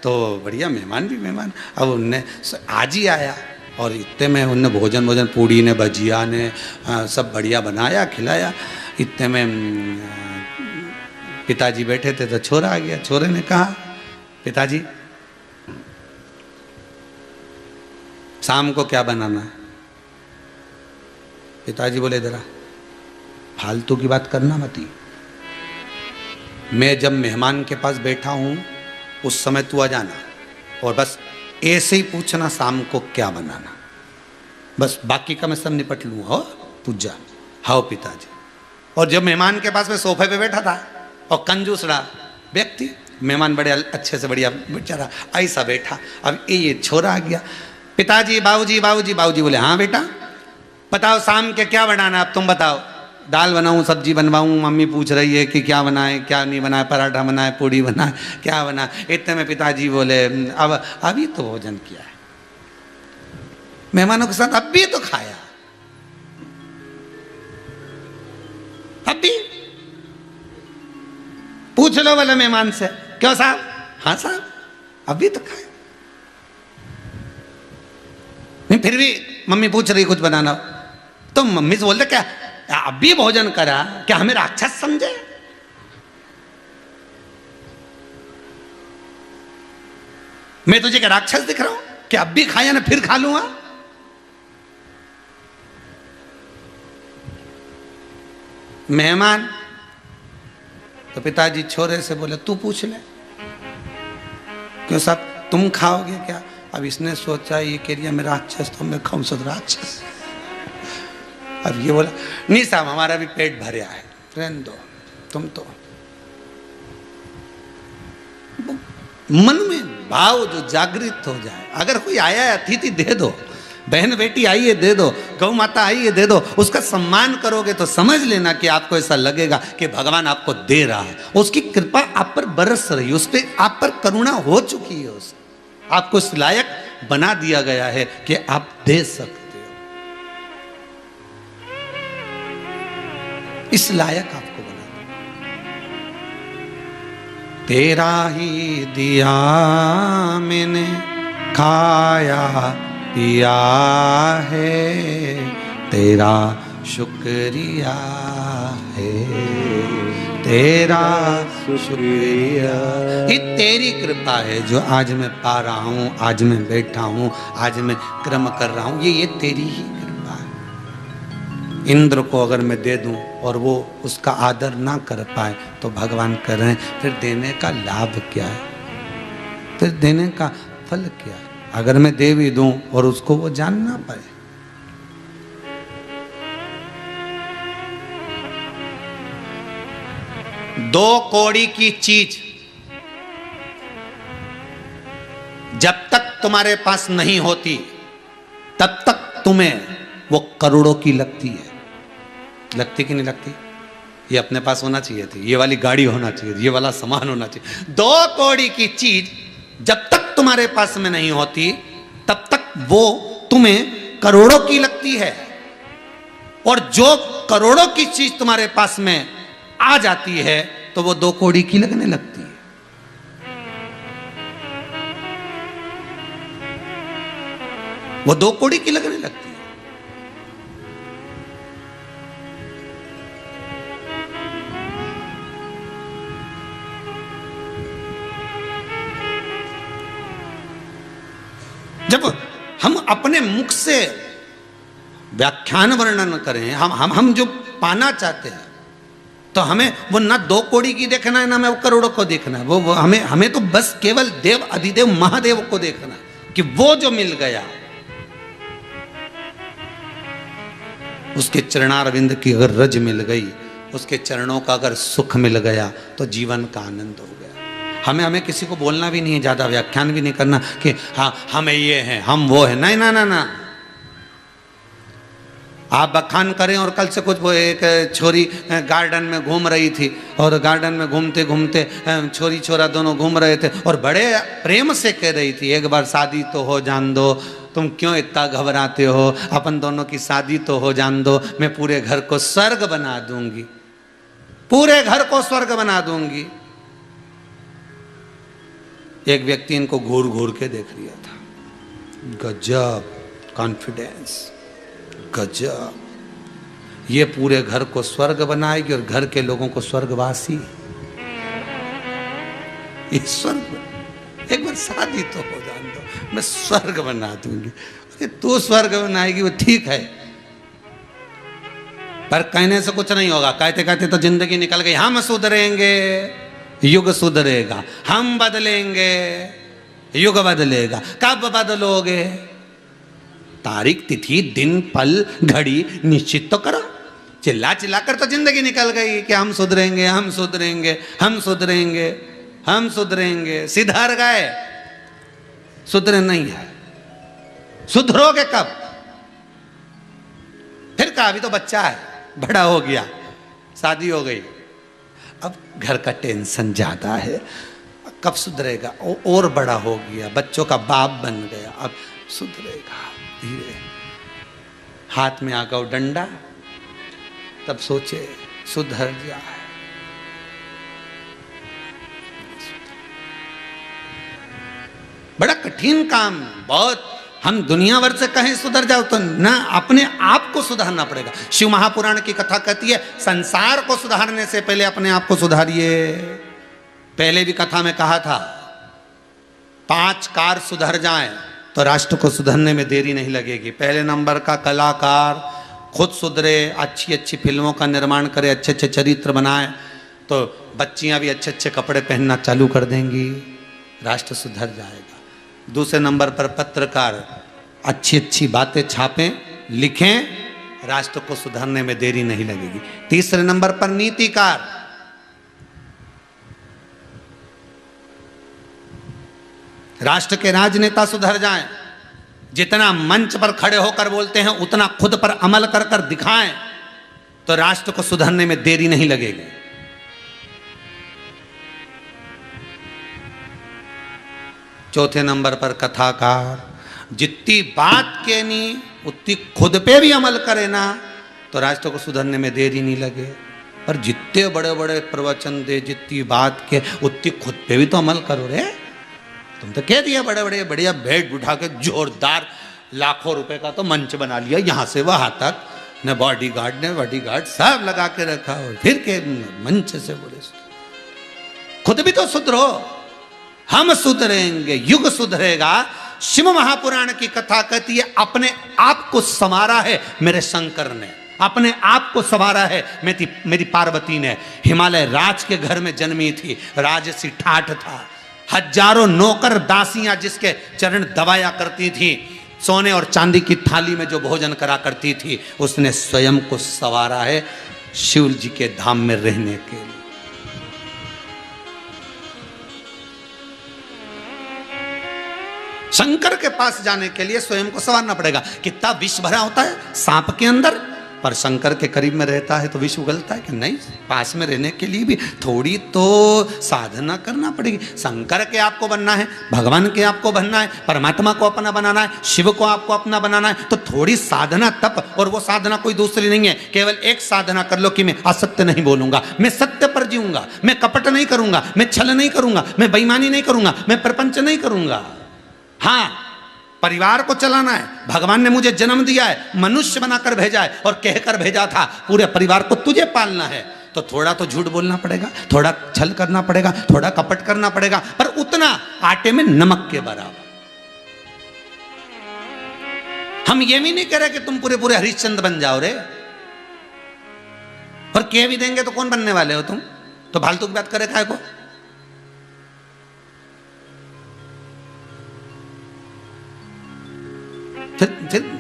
तो बढ़िया मेहमान भी मेहमान। अब उनने आज ही आया और इतने में उनने भोजन पूड़ी ने भजिया ने सब बढ़िया बनाया खिलाया। इतने में पिताजी बैठे थे तो छोरा आ गया। छोरे ने कहा पिताजी शाम को क्या बनाना है? पिताजी बोले जरा फालतू की बात करना मत ही, मैं जब मेहमान के पास बैठा हूं उस समय तू आ जाना और बस ऐसे ही पूछना शाम को क्या बनाना, बस बाकी का मैं सब निपट लूंगा। हो पूछ जा। हाँ पिताजी। और जब मेहमान के पास में सोफे पे बैठा था और कंजूसड़ा व्यक्ति, मेहमान बड़े अच्छे से बढ़िया बेचारा ऐसा बैठा, अब ये छोरा आ गया। पिताजी बाबूजी बाबूजी बाबूजी बोले हाँ बेटा बताओ शाम के क्या बनाना, अब तुम बताओ। दाल बनाऊं सब्जी बनवाऊं, मम्मी पूछ रही है कि क्या बनाए क्या नहीं बनाए, पराठा बनाए पूड़ी बनाए क्या बनाए। इतने में पिताजी बोले अब अभी तो भोजन किया है, मेहमानों के साथ अभी तो खाया, अभी पूछ लो वाले मेहमान से। क्यों साहब? हाँ साहब अभी तो खाया। नहीं फिर भी मम्मी पूछ रही कुछ बनाना, तो मम्मी से बोलते क्या अभी भोजन करा, क्या हमें राक्षस समझे? मैं तुझे क्या राक्षस दिख रहा हूं कि अब भी खाया ना फिर खा लूंगा? मेहमान तो पिताजी छोरे से बोले तू पूछ ले। क्यों साहब तुम खाओगे क्या? अब इसने सोचा ये कह रही मैं राक्षस तो मैं खाऊं सद राक्षस। अब ये बोला नहीं साहब हमारा भी पेट भरा है, रहने दो तुम तो। मन में भाव जो जागृत हो जाए, अगर कोई आया है अतिथि दे दो, बहन बेटी आई है दे दो, गौ माता आई है दे दो, उसका सम्मान करोगे तो समझ लेना कि आपको ऐसा लगेगा कि भगवान आपको दे रहा है, उसकी कृपा आप पर बरस रही है, उस पर आप पर करुणा हो चुकी है, उस आपको इस लायक बना दिया गया है कि आप दे सकते हो, इस लायक आपको बना दिया। तेरा ही दिया मैंने खाया पिया है, तेरा शुक्रिया है, तेरा शुक्रिया। ये तेरी कृपा है जो आज मैं पा रहा हूँ, आज मैं बैठा हूँ, आज मैं कर्म कर रहा हूँ, ये तेरी ही कृपा है। इंद्र को अगर मैं दे दूँ और वो उसका आदर ना कर पाए तो भगवान कर रहे हैं, फिर देने का लाभ क्या है, फिर देने का फल क्या है? अगर मैं दे भी दूं और उसको वो जान ना पाए। दो कौड़ी की चीज जब तक तुम्हारे पास नहीं होती तब तक तुम्हें वो करोड़ों की लगती है। लगती कि नहीं लगती? ये अपने पास होना चाहिए थी, ये वाली गाड़ी होना चाहिए, ये वाला सामान होना चाहिए। 2 कौड़ी की चीज जब तक तुम्हारे पास में नहीं होती तब तक वो तुम्हें करोड़ों की लगती है, और जो करोड़ों की चीज तुम्हारे पास में आ जाती है तो वो 2 कौड़ी की लगने लगती है। वो 2 कौड़ी की लगने लगती है। जब हम अपने मुख से व्याख्यान वर्णन करें, हम जो पाना चाहते हैं, तो हमें वो ना 2 कौड़ी की देखना है, ना हमें करोड़ों को देखना है। वो हमें तो बस केवल देव अधिदेव महादेव को देखना है कि वो जो मिल गया, उसके चरणारविंद की अगर रज मिल गई, उसके चरणों का अगर सुख मिल गया, तो जीवन का आनंद हो गया। हमें किसी को बोलना भी नहीं है, ज्यादा व्याख्यान भी नहीं करना कि हाँ हमें ये है, हम वो है। नहीं, ना ना ना, आप बखान करें। और कल से कुछ वो एक छोरी गार्डन में घूम रही थी, और गार्डन में घूमते घूमते छोरी छोरा दोनों घूम रहे थे, और बड़े प्रेम से कह रही थी, एक बार शादी तो हो जान दो, तुम क्यों इतना घबराते हो, अपन दोनों की शादी तो हो जान दो, मैं पूरे घर को स्वर्ग बना दूंगी, पूरे घर को स्वर्ग बना दूंगी। एक व्यक्ति इनको घूर घूर के देख लिया था। गजब कॉन्फिडेंस, गजब, ये पूरे घर को स्वर्ग बनाएगी और घर के लोगों को स्वर्गवासी। ईश्वर, एक बार शादी तो हो जान दो, मैं स्वर्ग बना दूंगी। अरे तू स्वर्ग बनाएगी वो ठीक है, पर कहने से कुछ नहीं होगा। कहते कहते तो जिंदगी निकल गई। हम सुधरेंगे, युग सुधरेगा, हम बदलेंगे, युग बदलेगा। कब बदलोगे? तारीख, तिथि, दिन, पल, घड़ी निश्चित तो करो। चिल्ला चिल्ला कर तो जिंदगी निकल गई कि हम सुधरेंगे, हम सुधरेंगे, हम सुधरेंगे, हम सुधरेंगे। सिधर गए, सुधरे नहीं है। सुधरोगे कब? फिर कहा अभी तो बच्चा है, बड़ा हो गया, शादी हो गई, अब घर का टेंशन ज्यादा है, कब सुधरेगा? और बड़ा हो गया, बच्चों का बाप बन गया, अब सुधरेगा धीरे। हाथ में आ गया डंडा, तब सोचे सुधर जाए। बड़ा कठिन काम, बहुत। हम दुनिया भर से कहें सुधर जाओ तो ना, अपने आप को सुधारना पड़ेगा। शिव महापुराण की कथा कहती है संसार को सुधारने से पहले अपने आप को सुधारिए। पहले भी कथा में कहा था 5 कार सुधर जाएं तो राष्ट्र को सुधरने में देरी नहीं लगेगी। पहले नंबर का कलाकार खुद सुधरे, अच्छी अच्छी फिल्मों का निर्माण करे, अच्छे अच्छे चरित्र बनाए, तो बच्चियां भी अच्छे अच्छे कपड़े पहनना चालू कर देंगी, राष्ट्र सुधर जाएगा। दूसरे नंबर पर पत्रकार अच्छी अच्छी बातें छापें, लिखें, राष्ट्र को सुधारने में देरी नहीं लगेगी। तीसरे नंबर पर नीतिकार, राष्ट्र के राजनेता सुधर जाएं, जितना मंच पर खड़े होकर बोलते हैं उतना खुद पर अमल कर कर दिखाएं, तो राष्ट्र को सुधरने में देरी नहीं लगेगी। चौथे नंबर पर कथाकार, जितनी बात कहनी उतनी खुद पे भी अमल करे ना, तो राष्ट्र को सुधरने में देरी नहीं लगे। पर जितने बड़े बड़े प्रवचन दे, जितनी बात के, उतनी खुद पे भी तो अमल करो रे। तुम तो कह दिया बड़े बड़े बढ़िया बेड उठा के जोरदार लाखों रुपए का तो मंच बना लिया, यहां से वहां तक, न बॉडीगार्ड सब लगा के रखा, और फिर के मंच से बोले खुद भी तो सुधरो। हम सुधरेंगे, युग सुधरेगा। शिव महापुराण की कथा कहती है अपने आप को संवारा है मेरे शंकर ने, अपने आप को संवारा है मेरी पार्वती ने। हिमालय राज के घर में जन्मी थी, राजसी ठाठ था, हजारों नौकर दासियां जिसके चरण दबाया करती थी, सोने और चांदी की थाली में जो भोजन करा करती थी, उसने स्वयं को संवारा है शिव जी के धाम में रहने के लिए। शंकर के पास जाने के लिए स्वयं को संवारना पड़ेगा। कितना विष भरा होता है सांप के अंदर, पर शंकर के करीब में रहता है तो विष उगलता है कि नहीं? पास में रहने के लिए भी थोड़ी तो साधना करना पड़ेगी। शंकर के आपको बनना है, भगवान के आपको बनना है, परमात्मा को अपना बनाना है, शिव को आपको अपना बनाना है, तो थोड़ी साधना तप, और वो साधना कोई दूसरी नहीं है। केवल एक साधना कर लो कि मैं असत्य नहीं बोलूंगा, मैं सत्य पर जीऊंगा, मैं कपट नहीं करूंगा, मैं छल नहीं करूंगा, मैं बेईमानी नहीं करूंगा, मैं प्रपंच नहीं करूंगा। हाँ, परिवार को चलाना है, भगवान ने मुझे जन्म दिया है, मनुष्य बनाकर भेजा है, और कहकर भेजा था पूरे परिवार को तुझे पालना है, तो थोड़ा तो झूठ बोलना पड़ेगा, थोड़ा छल करना पड़ेगा, थोड़ा कपट करना पड़ेगा, पर उतना आटे में नमक के बराबर। हम ये भी नहीं कह रहे कि तुम पूरे पूरे हरिश्चंद्र बन जाओ रे, और कह भी देंगे तो कौन बनने वाले हो तुम? तो फालतू की बात करे काय को?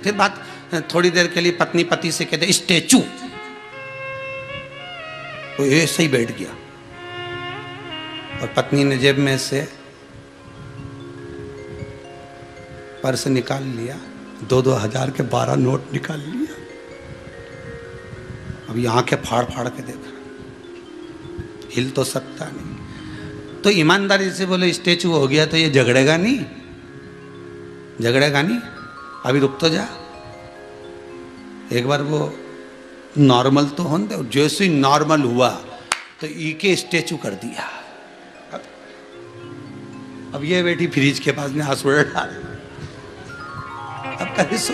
फिर बात थोड़ी देर के लिए पत्नी पति से कहते स्टैचू, वो ऐसे ही बैठ गया और पत्नी ने जेब में से पर्स निकाल लिया, 2-2 हजार के 12 नोट निकाल लिया। अभी आंखें फाड़ फाड़ के देखा, हिल तो सकता नहीं। तो ईमानदारी से बोले स्टैचू हो गया तो ये झगड़ेगा नहीं, झगड़ेगा नहीं, अभी रुक तो जा, एक बार वो नॉर्मल तो होने दे। जैसे ही नॉर्मल हुआ तो ई के स्टैचू कर दिया। अब ये बैठी फ्रिज के पास में आंसू डाल, अब करे सो।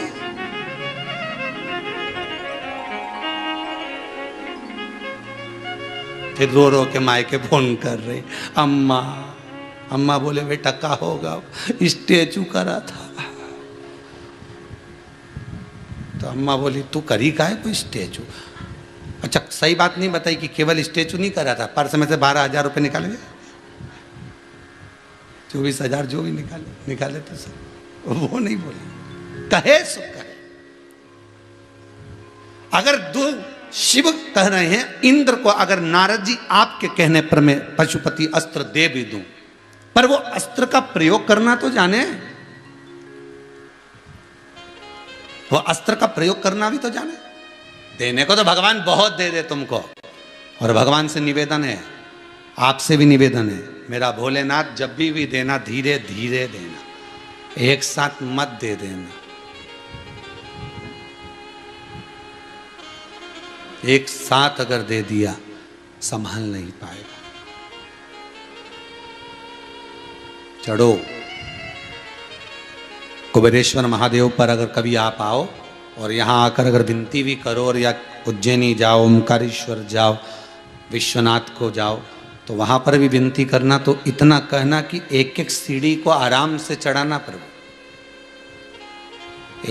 फिर रो रो के माए के फोन कर रहे, अम्मा अम्मा। बोले बेटा क्या होगा? स्टैचू करा था। तो अम्मा बोली तू करी का है कोई स्टैचू? अच्छा सही बात नहीं बताई कि केवल स्टैचू नहीं करा था, पर्स में से 12,000 रुपये निकाले, 24,000 जो भी निकाले तो सब वो नहीं बोले, कहे सो कहे। अगर दो शिव कह रहे हैं इंद्र को, अगर नारद जी आपके कहने पर मैं पशुपति अस्त्र दे भी दूं, पर वो अस्त्र का प्रयोग करना तो जाने, वो अस्त्र का प्रयोग करना भी तो जाने। देने को तो भगवान बहुत दे दे तुमको, और भगवान से निवेदन है, आपसे भी निवेदन है, मेरा भोलेनाथ जब भी देना धीरे धीरे देना, एक साथ मत दे देना। एक साथ अगर दे दिया संभाल नहीं पाएगा। चढ़ो कुबेरेश्वर महादेव पर अगर कभी आप आओ और यहाँ आकर अगर विनती भी करो, और या उज्जैनी जाओ, ओमकारेश्वर जाओ, विश्वनाथ को जाओ, तो वहाँ पर भी विनती करना, तो इतना कहना कि एक एक सीढ़ी को आराम से चढ़ाना प्रभु।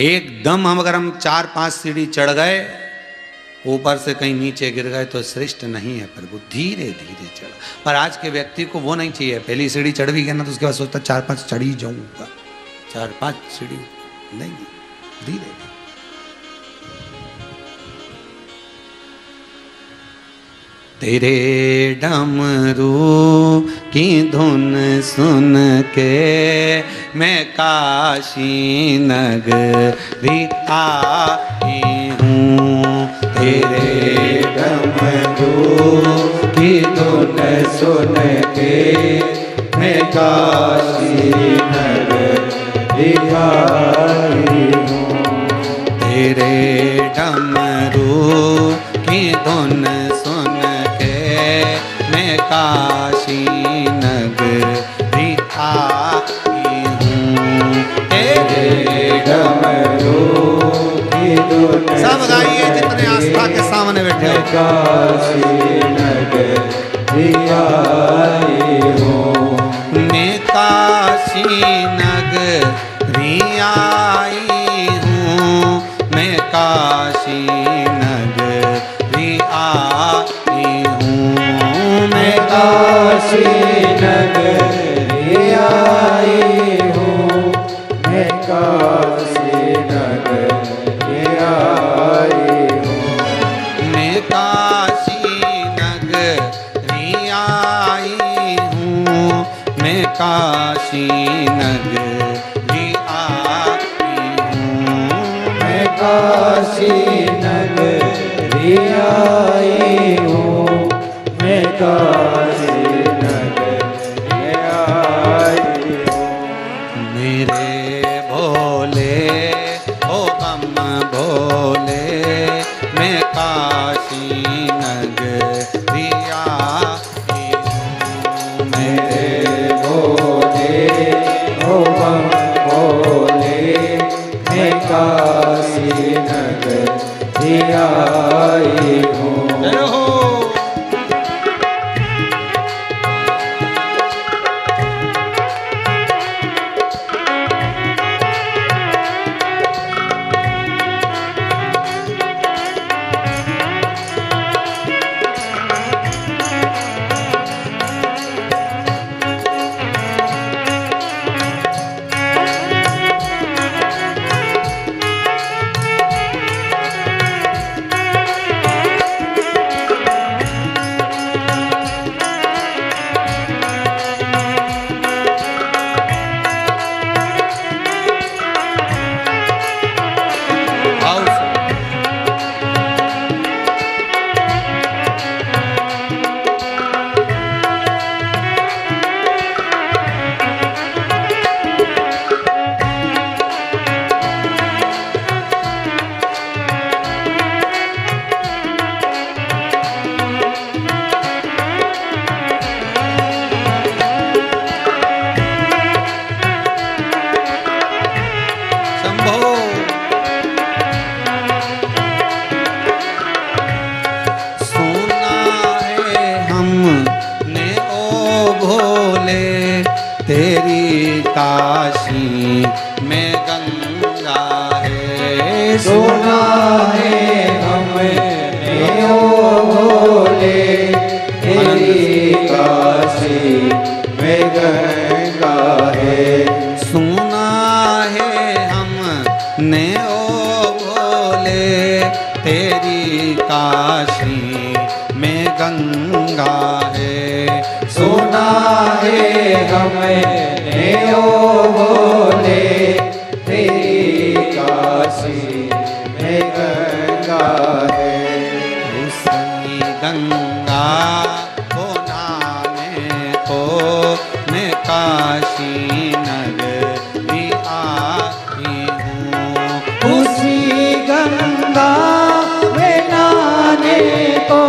एकदम अगर हम 4-5 सीढ़ी चढ़ गए, ऊपर से कहीं नीचे गिर गए तो श्रेष्ठ नहीं है प्रभु, धीरे धीरे चढ़ो। पर आज के व्यक्ति को वो नहीं चाहिए, पहली सीढ़ी चढ़ भी गया ना तो उसके बाद सोचता 4-5 चढ़ ही जाऊँ ऊपर, 4-5 सीढ़ी नहीं, धीरे। तेरे डमरू की धुन सुन के मैं काशी नगरी आई हूँ। तेरे डमरू की धुन सुन के मैं काशी नगरी आई हूँ। तेरे डमरू की धुन सुन मैं काशी नगरी आई हूँ। तेरे डमरू की धुन सब गाइए जितने आस्था के सामने बैठे। काशी नगरी आई हूँ। मैं काशी नगरी आई हूँ। मैं काशी नगरी आई हूँ। मैं काशी नगरी आई हूँ। मैं काशी नगरी आई हूँ। मैं काशी नगरी आई हूँ। मैं काशी नगरी आई हूँ। मैं काशी नगरी आई हूँ। मैं काशी नगरी आई हूँ। मेरे भोले ओ बम भोले मैं काशी नगरी आई हूँ। मेरे भोले ओ बम भोले मैं काशी नगरी आई हूँ। शंभो। सुना है हमने ओ भोले तेरी काशी में गंगा है। सुना है हमने ओ भोले तेरी काशी में गंगा है। सुना है हमने ओ भोले तेरी काशी में गंगा है। सुना है हमने ओ भोले तेरी काशी में गंगा है। उसी गंगा को नहाने को मैं काशी नगरी आई हूँ। उसी गंगा में नहाने को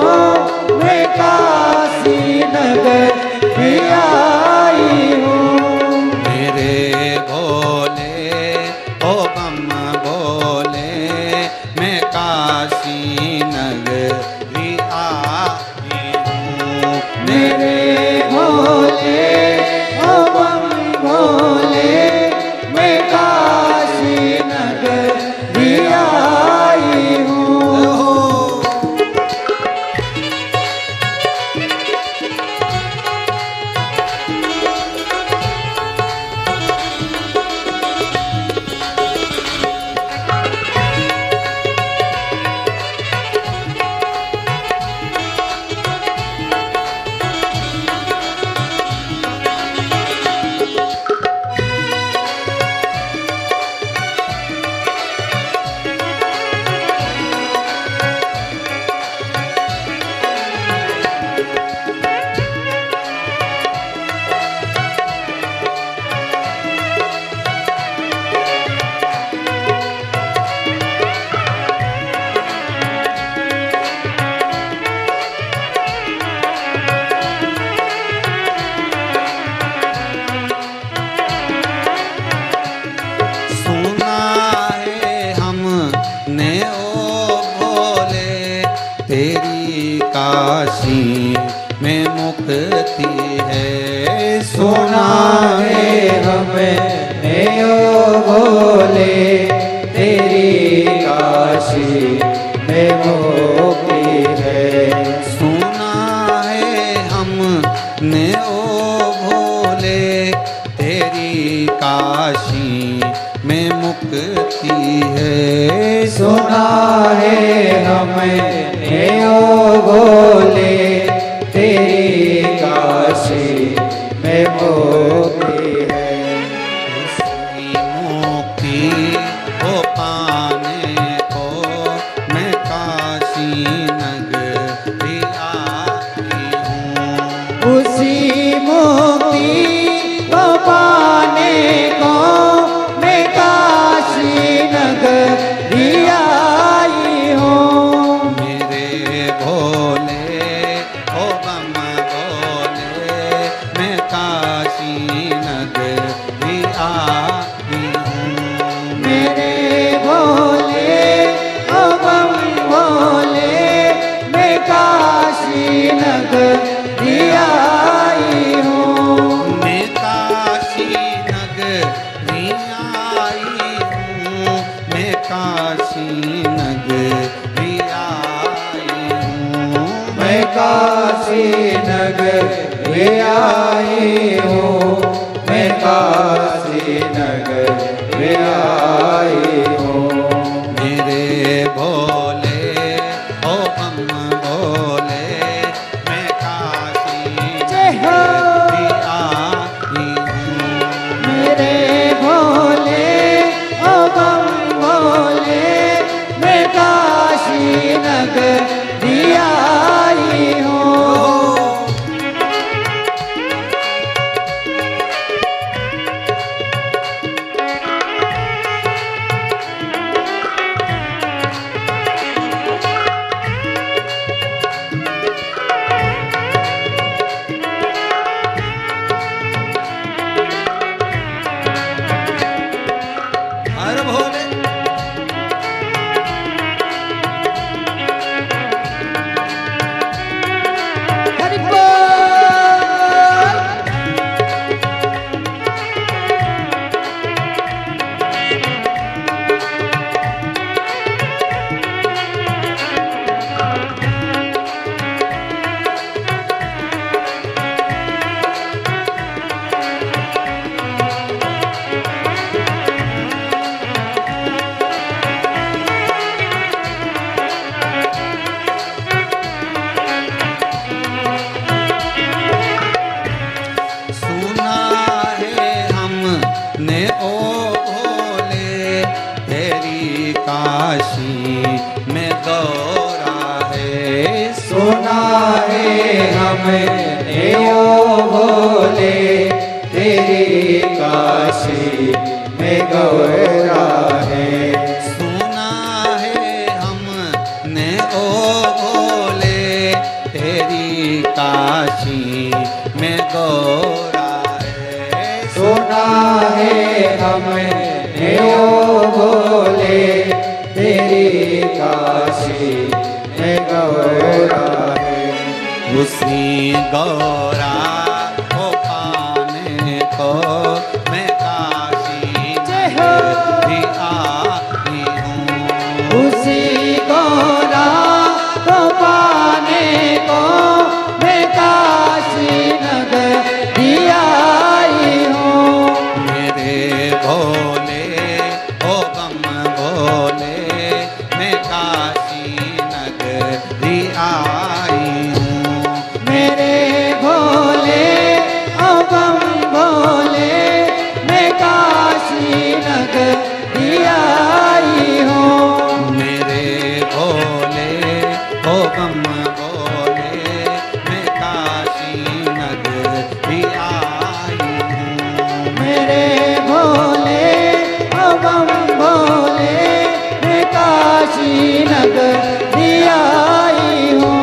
मैं काशी नगर में आई हूँ। मेरे भोले ओ बम भोले मैं काशी नगरी आई हूँ। मेरे भोले ओ बम भोले मैं काशी नगर में आई हूँ। सुना है हमने ओ भोले तेरी काशी में मुक्ति है। सुना है हमने ओ भोले तेरी काशी में मुक्ति है। सुना है हमने ओ भोले तेरी काशी में मुक्ति है। सुना है हमने ओ भोले तेरी काशी में मुक्ति है। उसकी मुक्ति को पाने को मैं काशी नगरी आई हूँ। उसी मुक्ति को पाने को मैं काशी नगरी आई हूँ। मेरे भोले ओ बम भोले मैं काशी नगरी आई हूँ। मेरे भोले ओ बम भोले मैं काशी नगरी आई हूँ। मैं काशी नगरी आई हूँ। मैं काशी नगरी आई हूँ। मैं काशी नगरी आई हूँ। मैं काशी नगरी आई हूँ। मेरे भोले ओ बम भोले मैं काशी जय हो। नगरी आई हूँ। मेरे भोले ओ बम भोले मैं काशी नगरी आई हूँ। काशी में गौरा है। सुना है हमने ओ भोले तेरी काशी में गौरा है। सुना है हमने ओ भोले तेरी काशी में गौरा है। सुना है हमने ओ भोले तेरी काशी में गौरा है। उसी गौरा को पाने को मैं काशी भी आई हूँ। उसी गौरा को पाने को मैं काशी नगरी आई हूँ। मेरे भोले ओ बम भोले मैं काशी नगरी आई हूँ। मेरे भोले ओ बम भोले मैं काशी नगरी आई हूँ। मेरे भोले ओ बम भोले मैं काशी नगरी आई हूँ। मेरे भोले ओ बम भोले मैं काशी नगरी आई हूँ।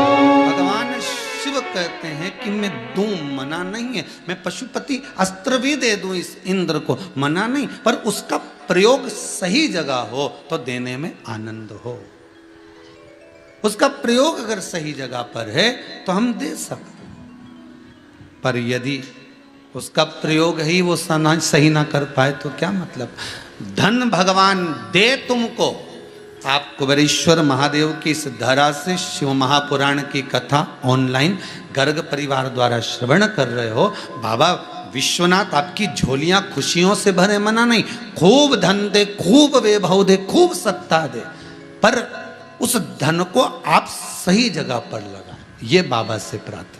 भगवान शिव कहते हैं कि मैं दूं मना नहीं है, मैं पशुपति अस्त्र भी दे दूं इस इंद्र को, मना नहीं, पर उसका प्रयोग सही जगह हो तो देने में आनंद हो। उसका प्रयोग अगर सही जगह पर है तो हम दे सकते हैं, पर यदि उसका प्रयोग ही वो सही ना कर पाए तो क्या मतलब। धन भगवान दे तुमको। आप कुबेरेश्वर महादेव की इस धरा से शिव महापुराण की कथा ऑनलाइन गर्ग परिवार द्वारा श्रवण कर रहे हो। बाबा विश्वनाथ आपकी झोलियां खुशियों से भरे, मना नहीं, खूब धन दे, खूब वैभव दे, खूब सत्ता दे, पर उस धन को आप सही जगह पर लगाएं, ये बाबा से प्रार्थना।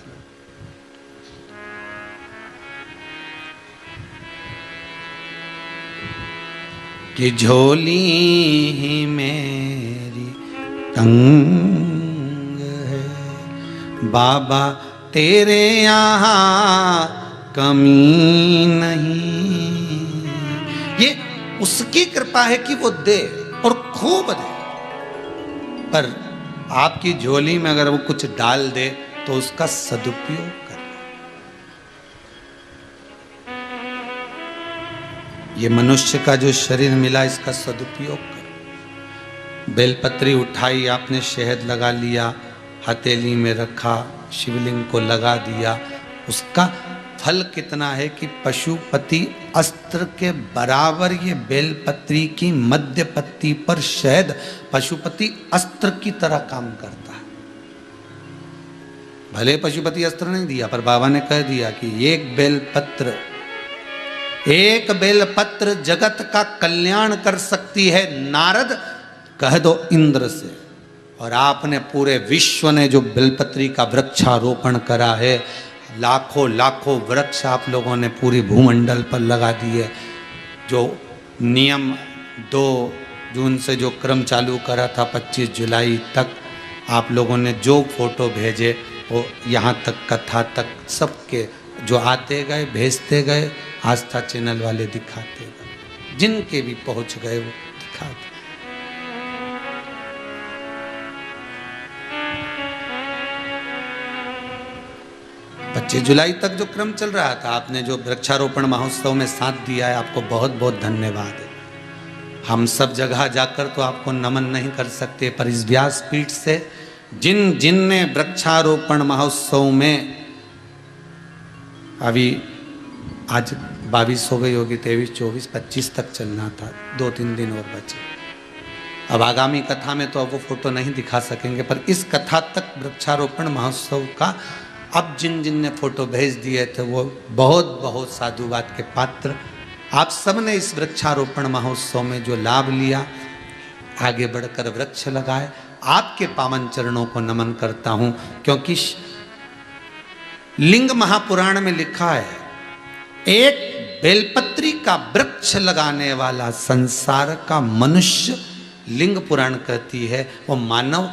कि झोली ही मेरी तंग है, बाबा तेरे यहाँ कमी नहीं। ये उसकी कृपा है कि वो दे और खूब दे, पर आपकी झोली में अगर वो कुछ डाल दे तो उसका सदुपयोग कर। ये मनुष्य का जो शरीर मिला, इसका सदुपयोग करो। बेलपत्री उठाई आपने, शहद लगा लिया, हथेली में रखा, शिवलिंग को लगा दिया, उसका फल कितना है कि पशुपति अस्त्र के बराबर ये बेलपत्री की मध्य पत्ती पर शहद पशुपति अस्त्र की तरह काम करता है। भले पशुपति अस्त्र नहीं दिया, पर बाबा ने कह दिया कि एक बेलपत्र जगत का कल्याण कर सकती है। नारद कह दो इंद्र से। और आपने पूरे विश्व ने जो बेलपत्री का वृक्षारोपण करा है, लाखों लाखों वृक्ष आप लोगों ने पूरी भूमंडल पर लगा दिए। जो नियम 2 जून से जो क्रम चालू करा था 25 जुलाई तक, आप लोगों ने जो फोटो भेजे वो यहाँ तक कथा तक सबके जो आते गए भेजते गए, आस्था चैनल वाले दिखाते गए, जिनके भी पहुंच गए वो दिखाते। 25 जुलाई तक जो क्रम चल रहा था, आपने जो वृक्षारोपण महोत्सव में साथ दिया है, आपको बहुत बहुत धन्यवाद है। हम सब जगह जाकर तो आपको नमन नहीं कर सकते, पर इस व्यासपीठ से जिनने वृक्षारोपण महोत्सव में, अभी आज 22 हो गई होगी, 23, 24, 25 तक चलना था, 2-3 दिन और बचे। अब आगामी कथा में तो अब वो फोटो नहीं दिखा सकेंगे, पर इस कथा तक वृक्षारोपण महोत्सव का अब जिन ने फोटो भेज दिए थे वो बहुत बहुत साधुवाद के पात्र। आप सब ने इस वृक्षारोपण महोत्सव में जो लाभ लिया, आगे बढ़कर वृक्ष लगाए, आपके पावन चरणों को नमन करता हूं, क्योंकि लिंग महापुराण में लिखा है, एक बेलपत्री का वृक्ष लगाने वाला संसार का मनुष्य लिंग पुराण कहती है वो मानव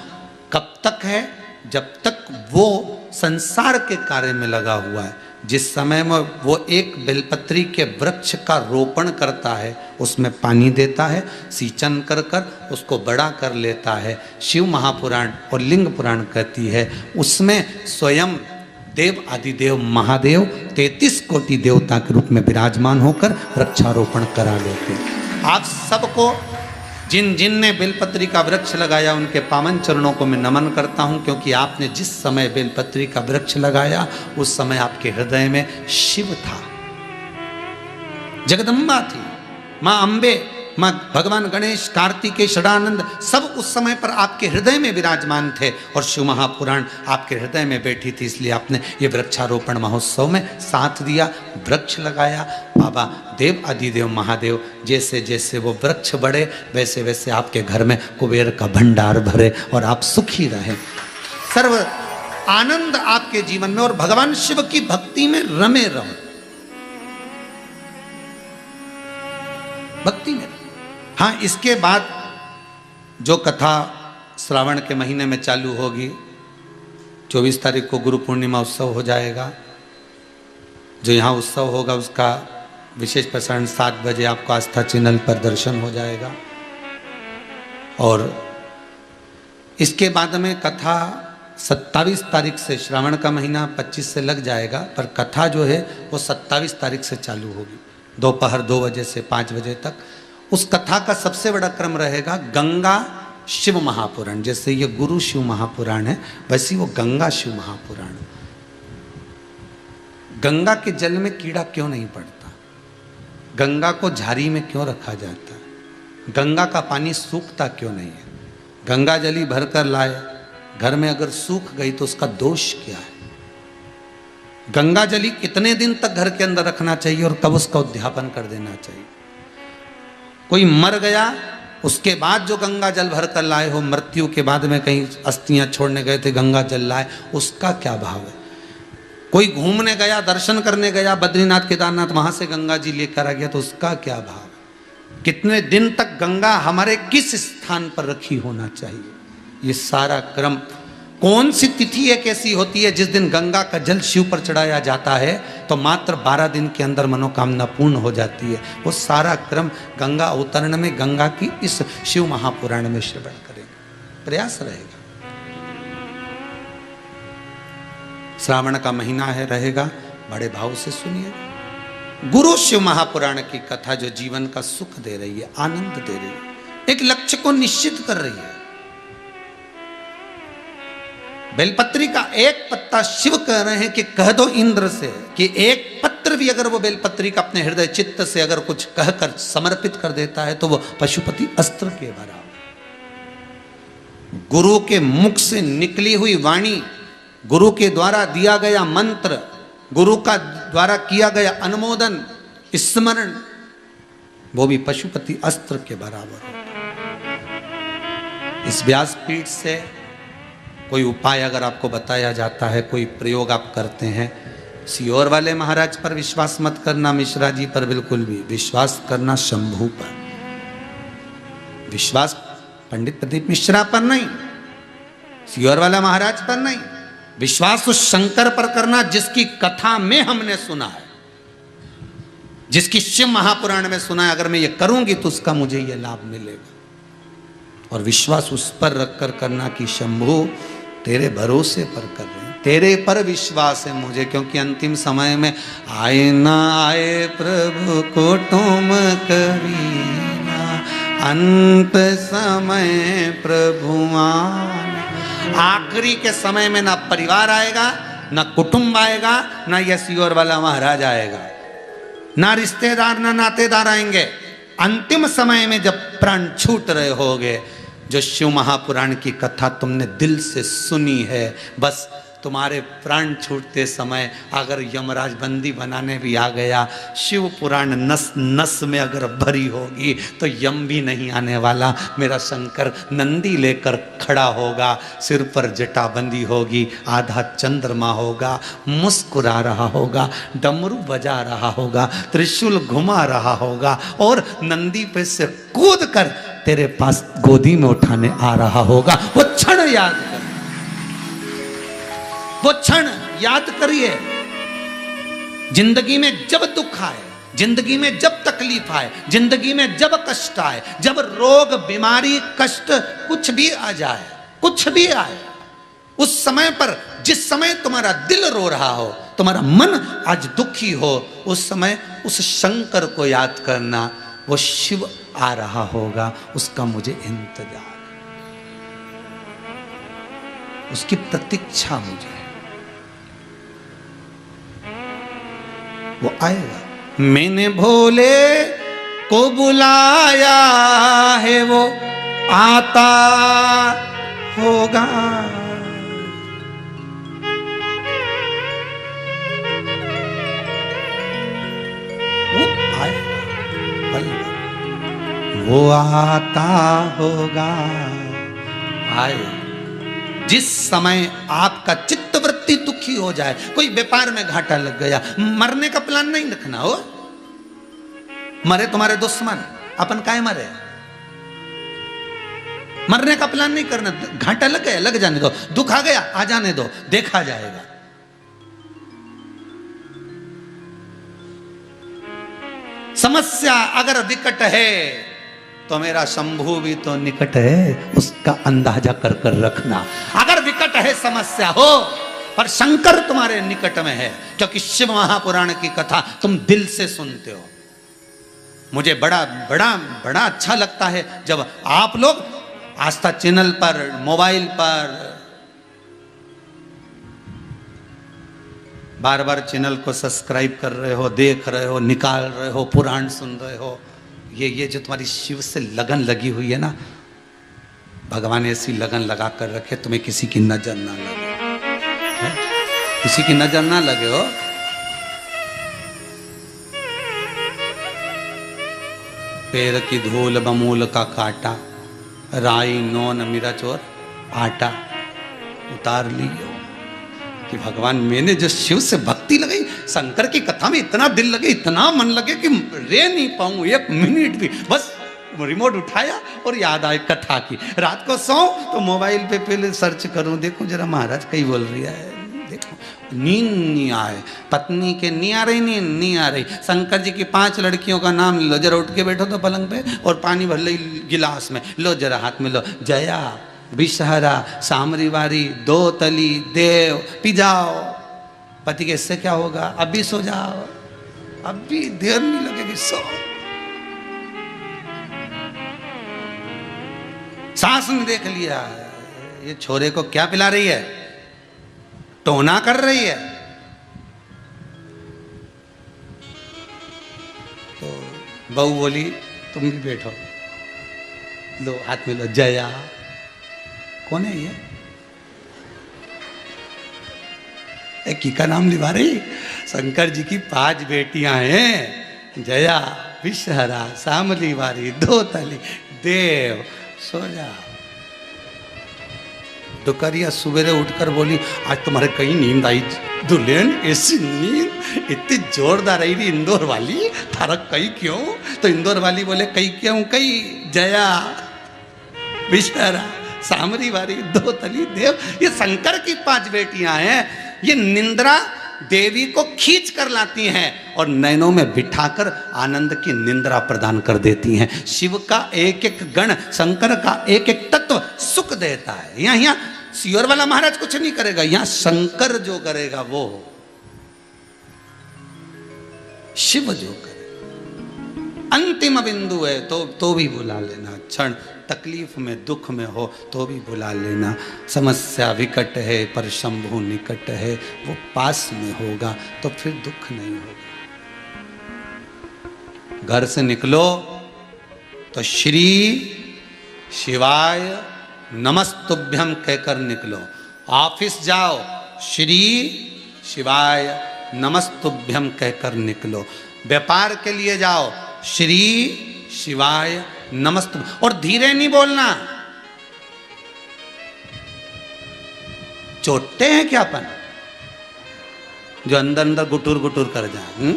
कब तक है, जब तक वो संसार के कार्य में लगा हुआ है। जिस समय में वो एक बेलपत्री के वृक्ष का रोपण करता है, उसमें पानी देता है, सिंचन कर कर उसको बड़ा कर लेता है, शिव महापुराण और लिंग पुराण कहती है उसमें स्वयं देव आदिदेव महादेव 33 कोटि देवता के रूप में विराजमान होकर वृक्षारोपण करा लेते हैं। आप सबको जिन जिन ने बेलपत्री का वृक्ष लगाया उनके पावन चरणों को मैं नमन करता हूं, क्योंकि आपने जिस समय बेलपत्री का वृक्ष लगाया उस समय आपके हृदय में शिव था, जगदम्बा थी, मां अंबे, मां भगवान गणेश, कार्तिकेय, षडानंद सब उस समय पर आपके हृदय में विराजमान थे और शिव महापुराण आपके हृदय में बैठी थी। इसलिए आपने ये वृक्षारोपण महोत्सव में साथ दिया, वृक्ष लगाया। बाबा देव आदिदेव महादेव जैसे जैसे वो वृक्ष बढ़े वैसे वैसे आपके घर में कुबेर का भंडार भरे और आप सुखी रहें, सर्व आनंद आपके जीवन में और भगवान शिव की भक्ति में रमे रहो, भक्ति में। हाँ, इसके बाद जो कथा श्रावण के महीने में चालू होगी, 24 तारीख को गुरु पूर्णिमा उत्सव हो जाएगा। जो यहाँ उत्सव होगा उसका विशेष प्रसारण 7 बजे आपको आस्था चैनल पर दर्शन हो जाएगा। और इसके बाद में कथा 27 तारीख से, श्रावण का महीना 25 से लग जाएगा, पर कथा जो है वो 27 तारीख से चालू होगी, दोपहर 2 बजे से 5 बजे तक। उस कथा का सबसे बड़ा क्रम रहेगा गंगा शिव महापुराण। जैसे ये गुरु शिव महापुराण है वैसे वो गंगा शिव महापुराण। गंगा के जल में कीड़ा क्यों नहीं पड़ता, गंगा को झाड़ी में क्यों रखा जाता है, गंगा का पानी सूखता क्यों नहीं है, गंगा जली भरकर लाए, घर में अगर सूख गई तो उसका दोष क्या है, गंगा जली कितने दिन तक घर के अंदर रखना चाहिए और कब उसका उद्यापन कर देना चाहिए। कोई मर गया उसके बाद जो गंगा जल भर कर लाए हो, मृत्यु के बाद में कहीं अस्थियां छोड़ने गए थे गंगा जल लाए, उसका क्या भाव है। कोई घूमने गया, दर्शन करने गया, बद्रीनाथ केदारनाथ, वहां से गंगा जी लेकर आ गया तो उसका क्या भाव है। कितने दिन तक गंगा हमारे किस स्थान पर रखी होना चाहिए, ये सारा क्रम। कौन सी तिथि एक ऐसी होती है जिस दिन गंगा का जल शिव पर चढ़ाया जाता है तो मात्र 12 दिन के अंदर मनोकामना पूर्ण हो जाती है। वो सारा क्रम गंगा अवतरण में, गंगा की इस शिव महापुराण में श्रवण करेगा, प्रयास रहेगा। श्रावण का महीना है, रहेगा, बड़े भाव से सुनिए। गुरु शिव महापुराण की कथा जो जीवन का सुख दे रही है, आनंद दे रही है, एक लक्ष्य को निश्चित कर रही है। बेलपत्री का एक पत्ता शिव कह रहे हैं कि कह दो इंद्र से कि एक पत्र भी अगर वो बेलपत्री का अपने हृदय चित्त से अगर कुछ कहकर समर्पित कर देता है तो वो पशुपति अस्त्र के बराबर। गुरु के मुख से निकली हुई वाणी, गुरु के द्वारा दिया गया मंत्र, गुरु का द्वारा किया गया अनुमोदन, स्मरण, वो भी पशुपति अस्त्र के बराबर। इस व्यासपीठ से कोई उपाय अगर आपको बताया जाता है, कोई प्रयोग आप करते हैं, सियोर वाले महाराज पर विश्वास मत करना, मिश्रा जी पर बिल्कुल भी विश्वास करना, शंभू पर विश्वास, पंडित प्रदीप मिश्रा पर नहीं, सियोर वाला महाराज पर नहीं, विश्वास उस शंकर पर करना जिसकी कथा में हमने सुना है, जिसकी शिव महापुराण में सुना है। अगर मैं ये करूंगी तो उसका मुझे ये लाभ मिलेगा, और विश्वास उस पर रखकर करना कि शंभू तेरे भरोसे पर कर रहे हैं, तेरे पर विश्वास है मुझे, क्योंकि अंतिम समय में आए ना आए प्रभु को तुम करीना, अंत समय प्रभु आना। आखिरी के समय में ना परिवार आएगा, ना कुटुंब आएगा, ना ये सियोर वाला महाराज आएगा, ना रिश्तेदार ना नातेदार आएंगे। अंतिम समय में जब प्राण छूट रहे होगे, जो शिव महापुराण की कथा तुमने दिल से सुनी है, बस तुम्हारे प्राण छूटते समय अगर यमराज बंदी बनाने भी आ गया, शिव पुराण नस नस में अगर भरी होगी तो यम भी नहीं आने वाला। मेरा शंकर नंदी लेकर खड़ा होगा, सिर पर जटाबंदी होगी, आधा चंद्रमा होगा, मुस्कुरा रहा होगा, डमरू बजा रहा होगा, त्रिशूल घुमा रहा होगा और नंदी पे से कूद कर तेरे पास गोदी में उठाने आ रहा होगा। वो क्षण याद कर, वो क्षण याद करिए। जिंदगी में जब दुख आए, जिंदगी में जब तकलीफ आए, जिंदगी में जब कष्ट आए, जब रोग बीमारी कष्ट कुछ भी आ जाए, कुछ भी आए, उस समय पर, जिस समय तुम्हारा दिल रो रहा हो, तुम्हारा मन आज दुखी हो, उस समय उस शंकर को याद करना। वो शिव आ रहा होगा, उसका मुझे इंतजार, उसकी प्रतीक्षा मुझे, वो आएगा। मैंने भोले को बुलाया है, वो आता होगा। वो आएगा, वो आता होगा, आएगा। जिस समय आपका चित्तवृत्ति दुखी हो जाए, कोई व्यापार में घाटा लग गया, मरने का प्लान नहीं रखना हो। मरे तुम्हारे दुश्मन, अपन काहे मरे? मरने का प्लान नहीं करना। घाटा लग गया, लग जाने दो। दुख आ गया, आ जाने दो, देखा जाएगा। समस्या अगर विकट है तो मेरा शंभू भी तो निकट है, उसका अंदाजा कर कर रखना। अगर विकट है समस्या हो, पर शंकर तुम्हारे निकट में है, क्योंकि शिव महापुराण की कथा तुम दिल से सुनते हो। मुझे बड़ा बड़ा बड़ा अच्छा लगता है जब आप लोग आस्था चैनल पर, मोबाइल पर बार बार चैनल को सब्सक्राइब कर रहे हो, देख रहे हो, निकाल रहे हो, पुराण सुन रहे हो। ये जो तुम्हारी शिव से लगन लगी हुई है ना, भगवान ऐसी लगन लगा कर रखे तुम्हें किसी की नजर ना लगे, है? किसी की नजर ना लगे हो। पैर की धूल बमूल का काटा, राई नोन मिर्च और आटा उतार लियो। कि भगवान मैंने जो शिव से भक्ति लगाई, शंकर की कथा में इतना दिल लगे, इतना मन लगे कि रह नहीं पाऊं एक मिनट भी। बस रिमोट उठाया और याद आए कथा की। रात को सो तो मोबाइल पे पहले सर्च करूं, देखो जरा महाराज कहीं बोल रही है, देखो नींद नहीं आए, पत्नी के नहीं आ रही, नींद नहीं आ रही। शंकर जी की 5 लड़कियों का नाम लो, जरा उठ के बैठो तो पलंग पे, और पानी भर लो गिलास में, लो जरा हाथ में लो, जया विषहरा सामरी वारी दो तली देव, पी जाओ। पति के इससे क्या होगा? अभी सो जाओ, अभी देर नहीं लगेगी, सो। सास ने देख लिया ये छोरे को क्या पिला रही है, टोना कर रही है, तो बहू बोली तुम भी बैठो, लो हाथ में लो, जया। कौन है ये? एक की का नाम लिवा रही? शंकर जी की 5 बेटियां हैं, जया विषहरा सामली वारी दो तली देव, सो जा। दोपहरिया सवेरे उठकर बोली आज तुम्हारे कहीं नींद आई दुल्हन? ऐसी नींद इतनी जोरदार आई रही इंदौर वाली, थारा कहीं क्यों? तो इंदौर वाली बोले कहीं क्यों? कहीं जया विषहरा सामरी वारी दो तली देव, ये शंकर की 5 बेटियां हैं। ये निंद्रा देवी को खींच कर लाती हैं और नैनों में बिठाकर आनंद की निंद्रा प्रदान कर देती हैं। शिव का एक एक गण, शंकर का एक एक तत्व सुख देता है। यहाँ सियोर वाला महाराज कुछ नहीं करेगा, यहाँ शंकर जो करेगा वो शिव जो करे। अंतिम बिंदु है तो भी बुला लेना। क्षण तकलीफ में दुख में हो तो भी बुला लेना। समस्या विकट है पर शंभु निकट है, वो पास में होगा तो फिर दुख नहीं होगा। घर से निकलो तो श्री शिवाय नमस्तुभ्यम कहकर निकलो। ऑफिस जाओ श्री शिवाय नमस्तुभ्यम कहकर निकलो। व्यापार के लिए जाओ श्री शिवाय नमस्तु, और धीरे नहीं बोलना। चोटते हैं क्या अपन जो अंदर अंदर गुटुर गुटुर कर जाए?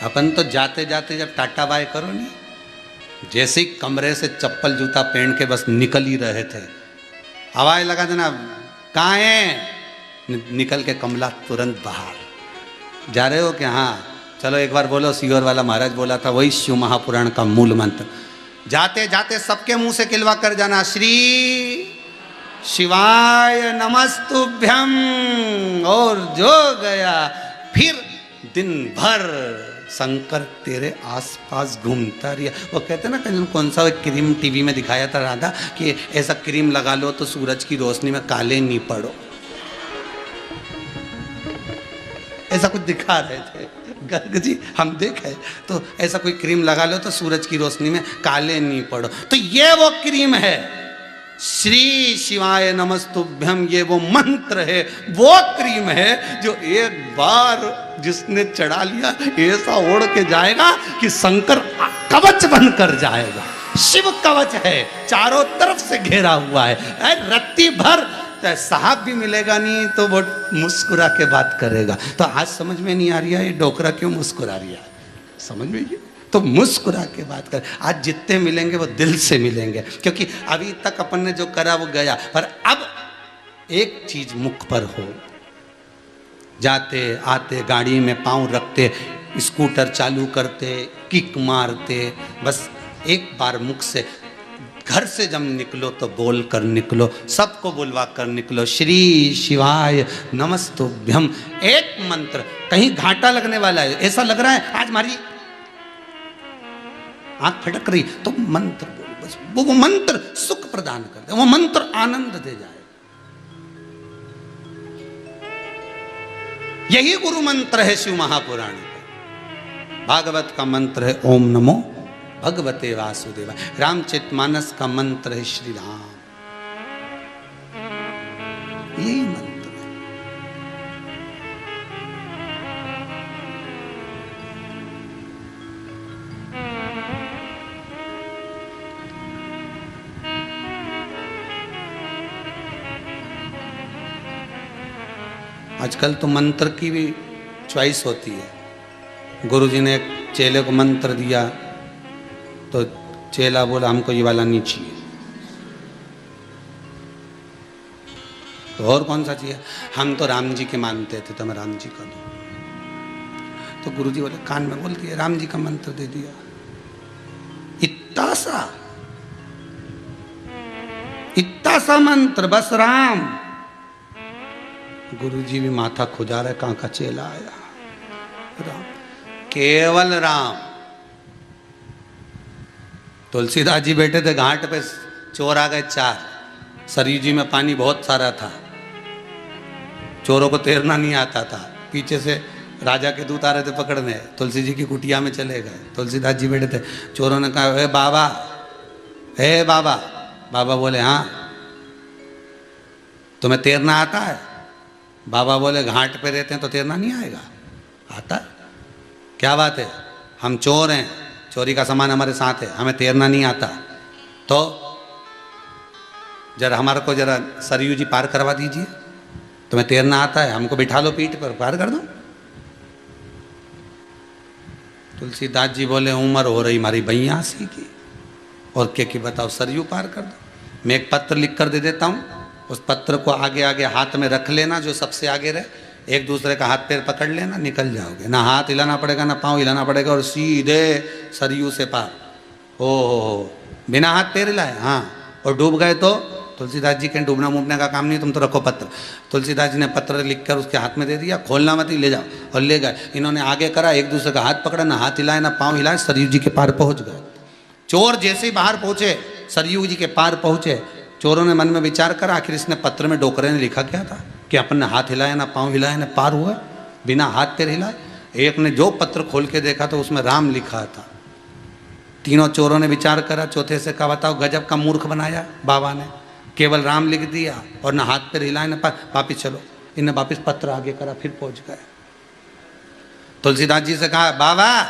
अपन तो जाते जाते जब टाटा बाय करो नहीं जैसे ही कमरे से चप्पल जूता पहन के बस निकल ही रहे थे, आवाज लगा देना कहाँ है, निकल के कमला तुरंत बाहर। जा रहे हो क्या? हाँ चलो एक बार बोलो, सीहोर वाला महाराज बोला था, वही शिव महापुराण का मूल मंत्र। जाते जाते सबके मुंह से किलवा कर जाना, श्री शिवाय नमस्तुभ्यम। और जो गया फिर दिन भर शंकर तेरे आसपास घूमता रहा। वो कहते ना कौन सा क्रीम टीवी में दिखाया था राधा कि ऐसा क्रीम लगा लो तो सूरज की रोशनी में काले नहीं पड़ो, ऐसा कुछ दिखा रहे थे गर्ग जी, हम देखे तो ऐसा कोई क्रीम लगा लो तो सूरज की रोशनी में काले नहीं पड़ो। तो ये वो क्रीम है, श्री शिवाय नमस्तुभ्यम, ये वो मंत्र है, वो क्रीम है जो एक बार जिसने चढ़ा लिया ऐसा ओढ़ के जाएगा कि शंकर कवच बनकर जाएगा। शिव कवच है, चारों तरफ से घेरा हुआ है, रत्ती भर साहब भी मिलेगा नहीं तो वो मुस्कुरा के बात करेगा। तो आज समझ में नहीं आ रही है ये डोकरा क्यों मुस्कुरा रही है, समझ में ये तो मुस्कुरा के बात कर। आज जितने मिलेंगे वो दिल से मिलेंगे, क्योंकि अभी तक अपन ने जो करा वो गया, पर अब एक चीज मुख पर हो, जाते आते गाड़ी में पांव रखते, स्कूटर चालू करते, किक मारते, बस एक बार मुख से, घर से जब निकलो तो बोल कर निकलो, सबको बुलवा कर निकलो, श्री शिवाय नमस्तुभ्यम। एक मंत्र, कहीं घाटा लगने वाला है, ऐसा लग रहा है आज हमारी आंख फटक रही, तो मंत्र बोलो, बस वो मंत्र सुख प्रदान कर दे, वो मंत्र आनंद दे जाए। यही गुरु मंत्र है शिव महापुराण का। भागवत का मंत्र है ओम नमो भगवते वासुदेवाय। रामचरितमानस का मंत्र है श्री राम। यही मंत्र है। आजकल तो मंत्र की भी चॉइस होती है। गुरुजी ने एक चेले को मंत्र दिया तो चेला बोला हमको ये वाला नहीं चाहिए, तो और कौन सा चाहिए? हम तो राम जी के मानते थे तो मैं राम जी का दूं। तो गुरुजी बोले कान में बोल दिया, राम जी का मंत्र दे दिया। इतना सा मंत्र, बस राम। गुरुजी भी माथा खुजा रहे, कहां का चेला आया, राम, केवल राम। तुलसीदास जी बैठे थे घाट पे, चोर आ गए 4। सरयू जी में पानी बहुत सारा था, चोरों को तैरना नहीं आता था, पीछे से राजा के दूत आ रहे थे पकड़ने, तुलसी जी की कुटिया में चले गए। तुलसीदास जी बैठे थे, चोरों ने कहा ए बाबा, ए बाबा। बाबा बोले हाँ तुम्हें तैरना आता है? बाबा बोले घाट पे रहते हैं तो तैरना नहीं आएगा? आता। क्या बात है, हम चोर हैं, चोरी का सामान हमारे साथ है, हमें तैरना नहीं आता, तो जरा हमारे को जरा सरयू जी पार करवा दीजिए। तुम्हें तैरना आता है, हमको बिठा लो पीठ पर, पार कर दो। तुलसीदास जी बोले उम्र हो रही हमारी 82 की, और क्या कि बताओ सरयू पार कर दो। मैं एक पत्र लिख कर दे देता हूँ, उस पत्र को आगे आगे हाथ में रख लेना, जो सबसे आगे रहे, एक दूसरे का हाथ पैर पकड़ लेना, निकल जाओगे। ना हाथ हिलाना पड़ेगा ना पाँव हिलाना पड़ेगा, और सीधे सरयू से पार। हो बिना हाथ पैर हिलाए। हाँ, और डूब गए तो तुलसीदास जी के डूबना मूबने का काम नहीं, तुम तो रखो पत्र। तुलसीदास जी ने पत्र लिखकर उसके हाथ में दे दिया, खोलना मत, ले जाओ, और ले गए। इन्होंने आगे करा, एक दूसरे का हाथ पकड़ा, ना हाथ हिलाए ना पाँव हिलाए, सरयू जी के पार पहुँच गए। चोर जैसे ही बाहर पहुँचे, सरयू जी के पार पहुँचे, चोरों ने मन में विचार करा आखिर इसने पत्र में डोकरे ने लिखा क्या था कि अपन ने हाथ हिलाया ना पाँव हिलाया ना पार हुआ, बिना हाथ पैर हिलाए। एक ने जो पत्र खोल के देखा तो उसमें राम लिखा था। तीनों चोरों ने विचार करा, चौथे से कहा बताओ गजब का मूर्ख बनाया बाबा ने, केवल राम लिख दिया और ना हाथ पैर हिलाए ना पार। वापिस चलो, इन्हें वापिस पत्र आगे करा, फिर पहुंच गए। तुलसीदास जी से कहा बाबा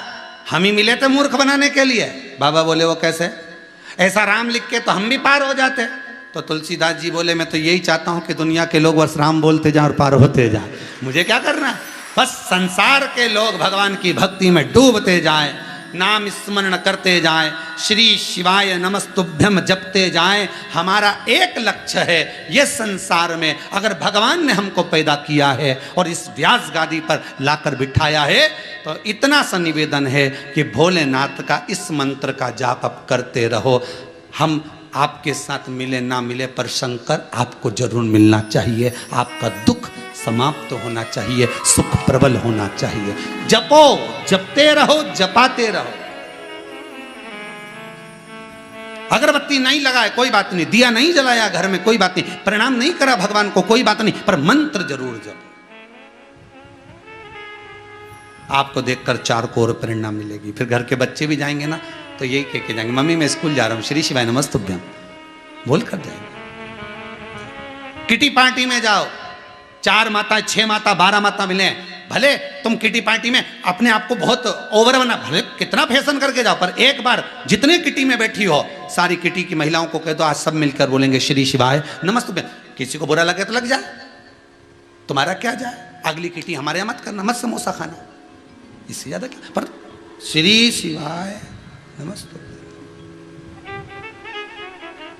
हम ही मिले थे मूर्ख बनाने के लिए। बाबा बोले वो कैसे? ऐसा राम लिख के तो हम भी पार हो जाते। तो तुलसीदास जी बोले मैं तो यही चाहता हूं कि दुनिया के लोग बस राम बोलते जाएं और पार होते जाएं, मुझे क्या करना है, बस संसार के लोग भगवान की भक्ति में डूबते जाएं, नाम स्मरण करते जाएं, श्री शिवाय नमस्तुभ्यम जपते जाएं। हमारा एक लक्ष्य है, ये संसार में अगर भगवान ने हमको पैदा किया है और इस व्यास गादी पर लाकर बिठाया है, तो इतना सा निवेदन है कि भोलेनाथ का इस मंत्र का जाप आप करते रहो। हम आपके साथ मिले ना मिले, पर शंकर आपको जरूर मिलना चाहिए। आपका दुख समाप्त होना चाहिए, सुख प्रबल होना चाहिए। जपो, जपते रहो, जपाते रहो। अगरबत्ती नहीं लगाए कोई बात नहीं, दिया नहीं जलाया घर में कोई बात नहीं, प्रणाम नहीं करा भगवान को कोई बात नहीं, पर मंत्र जरूर जपो। आपको देखकर चार को और प्रेरणा मिलेगी। फिर घर के बच्चे भी जाएंगे ना, तो यही कह के जाएंगे, मम्मी मैं स्कूल जा रहा हूं, श्री शिवाय नमस्तुभ्यम बोल कर जाएंगे। किटी पार्टी में जाओ, 4 माता 6 माता 12 माता मिले, भले तुम किटी पार्टी में अपने आप को बहुत ओवर बना, भले कितना फैशन करके जाओ, पर एक बार जितने किटी में बैठी हो सारी किटी की महिलाओं को कह दो आज सब मिलकर बोलेंगे श्री शिवाय नमस्तुभ्यम। किसी को बुरा लगे तो लग जाए, तुम्हारा क्या जाए, अगली किटी हमारे यहाँ मत करना, मत समोसा खाना, इससे ज्यादा क्या। पर श्री शिवाय नमस्तुभ्यम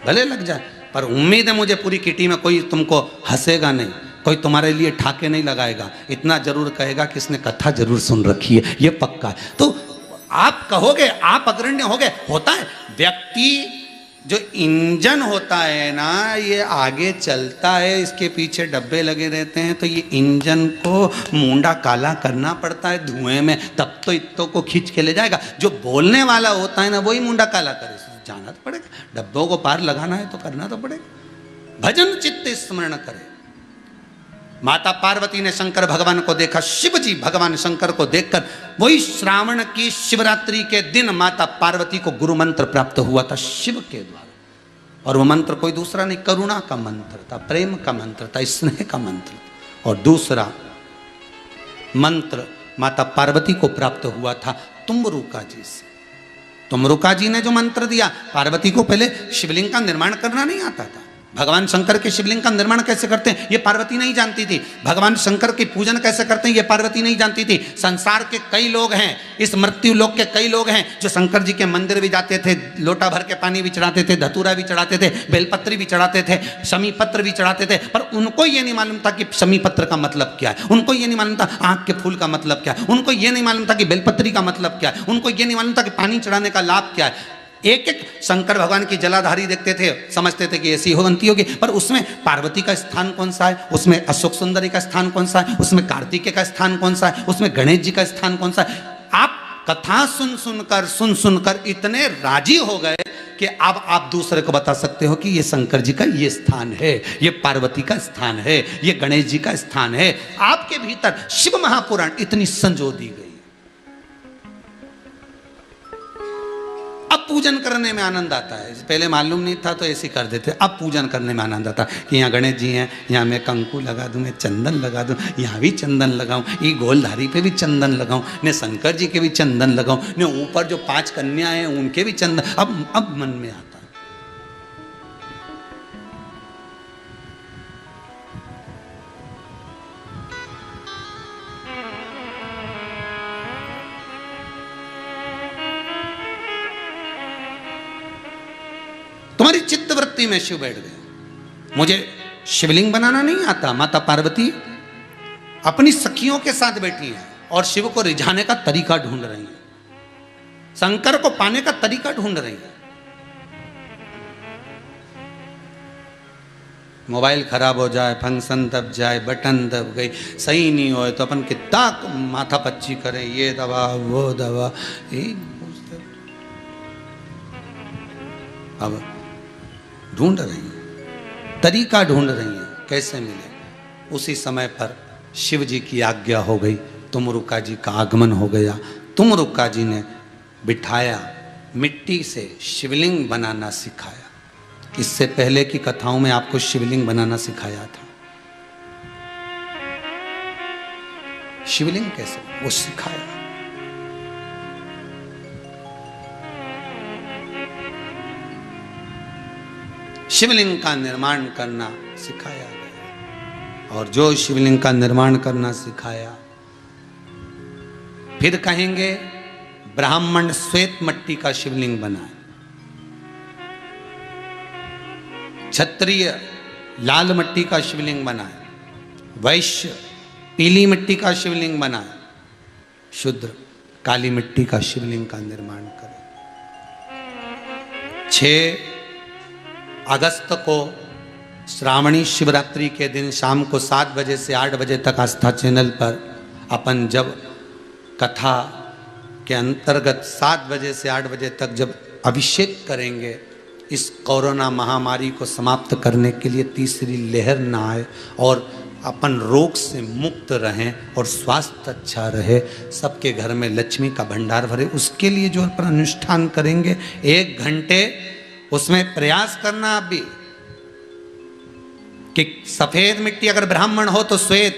भले लग जाए, पर उम्मीद है मुझे पूरी किटी में कोई तुमको हंसेगा नहीं, कोई तुम्हारे लिए ठाके नहीं लगाएगा, इतना जरूर कहेगा कि इसने कथा जरूर सुन रखी है, ये पक्का है। तो आप कहोगे, आप अग्रण्य होगे। होता है व्यक्ति जो इंजन होता है ना, ये आगे चलता है, इसके पीछे डब्बे लगे रहते हैं, तो ये इंजन को मुंडा काला करना पड़ता है धुएं में, तब तो इत्तों को खींच के ले जाएगा। जो बोलने वाला होता है ना, वही मुंडा काला करे, जाना तो पड़ेगा, डब्बों को पार लगाना है तो करना तो पड़ेगा। भजन चित्त स्मरण करे। माता पार्वती ने शंकर भगवान को देखा, शिव जी भगवान शंकर को देखकर, वही श्रावण की शिवरात्रि के दिन माता पार्वती को गुरु मंत्र प्राप्त हुआ था शिव के द्वारा। और वो मंत्र कोई दूसरा नहीं, करुणा का मंत्र था, प्रेम का मंत्र था, स्नेह का मंत्र था। और दूसरा मंत्र माता पार्वती को प्राप्त हुआ था तुमरुका जी से। तुमरुका जी ने जो मंत्र दिया, पार्वती को पहले शिवलिंग का निर्माण करना नहीं आता था। भगवान शंकर के शिवलिंग का निर्माण कैसे करते हैं ये पार्वती नहीं जानती थी। भगवान शंकर की पूजन कैसे करते हैं ये पार्वती नहीं जानती थी। संसार के कई लोग हैं, इस मृत्यु लोक के कई लोग हैं जो शंकर जी के मंदिर भी जाते थे, लोटा भर के पानी भी चढ़ाते थे, धतूरा भी चढ़ाते थे, बेलपत्री भी चढ़ाते थे, शमी पत्र भी चढ़ाते थे, पर उनको ये नहीं मालूम था कि शमी पत्र का मतलब क्या है, उनको ये नहीं मालूम था आँख के फूल का मतलब क्या है, उनको ये नहीं मालूम था कि बेलपत्री का मतलब क्या है, उनको ये नहीं मालूम था कि पानी चढ़ाने का लाभ क्या है। एक एक शंकर भगवान की जलाधारी देखते थे, समझते थे कि ऐसी बनती होगी, पर उसमें पार्वती का स्थान कौन सा है, उसमें अशोक सुंदरी का स्थान कौन सा है, उसमें कार्तिकेय का स्थान कौन सा है, उसमें गणेश जी का स्थान कौन सा है। आप कथा सुन सुनकर इतने राजी हो गए कि अब आप दूसरे को बता सकते हो कि ये शंकर जी का ये स्थान है, ये पार्वती का स्थान है, ये गणेश जी का स्थान है। आपके भीतर शिव महापुराण इतनी संजो दी गई। अब पूजन करने में आनंद आता है, पहले मालूम नहीं था तो ऐसे कर देते, अब पूजन करने में आनंद आता कि यहाँ गणेश जी हैं, यहाँ मैं कंकु लगा दूँ, मैं चंदन लगा दूँ, यहाँ भी चंदन लगाऊँ, ये गोलधारी पे भी चंदन लगाऊँ, ने शंकर जी के भी चंदन लगाऊँ, ने ऊपर जो 5 कन्या हैं उनके भी चंदन। अब मन में आता है। तुम्हारी चित्त वृत्ति में शिव बैठ गए। मुझे शिवलिंग बनाना नहीं आता। माता पार्वती अपनी सखियों के साथ बैठी हैं और शिव को रिझाने का तरीका ढूंढ रही हैं, शंकर को पाने का तरीका ढूंढ रही हैं। मोबाइल खराब हो जाए, फंक्शन दब जाए, बटन दब गई, सही नहीं हो तो अपन कितना माथा पच्ची करें, ये दवा वो दवा, अब ढूंढ रही हैं, तरीका ढूंढ रही हैं कैसे मिले। उसी समय पर शिव जी की आज्ञा हो गई, तुमरुका जी का आगमन हो गया। तुमरुका जी ने बिठाया, मिट्टी से शिवलिंग बनाना सिखाया। इससे पहले की कथाओं में आपको शिवलिंग बनाना सिखाया था। शिवलिंग कैसे, वो सिखाया। शिवलिंग का निर्माण करना सिखाया गया, और जो शिवलिंग का निर्माण करना सिखाया, फिर कहेंगे ब्राह्मण श्वेत मिट्टी का शिवलिंग बनाए, क्षत्रिय लाल मिट्टी का शिवलिंग बनाए, वैश्य पीली मिट्टी का शिवलिंग बनाए, शूद्र काली मिट्टी का शिवलिंग का निर्माण करे। 6 अगस्त को श्रावणी शिवरात्रि के दिन शाम को 7 बजे से 8 बजे तक आस्था चैनल पर अपन जब कथा के अंतर्गत 7 बजे से 8 बजे तक जब अभिषेक करेंगे, इस कोरोना महामारी को समाप्त करने के लिए तीसरी लहर ना आए और अपन रोग से मुक्त रहें और स्वास्थ्य अच्छा रहे, सबके घर में लक्ष्मी का भंडार भरे, उसके लिए जो अपन अनुष्ठान करेंगे 1 घंटे उसमें प्रयास करना आप भी कि सफेद मिट्टी अगर ब्राह्मण हो तो श्वेत,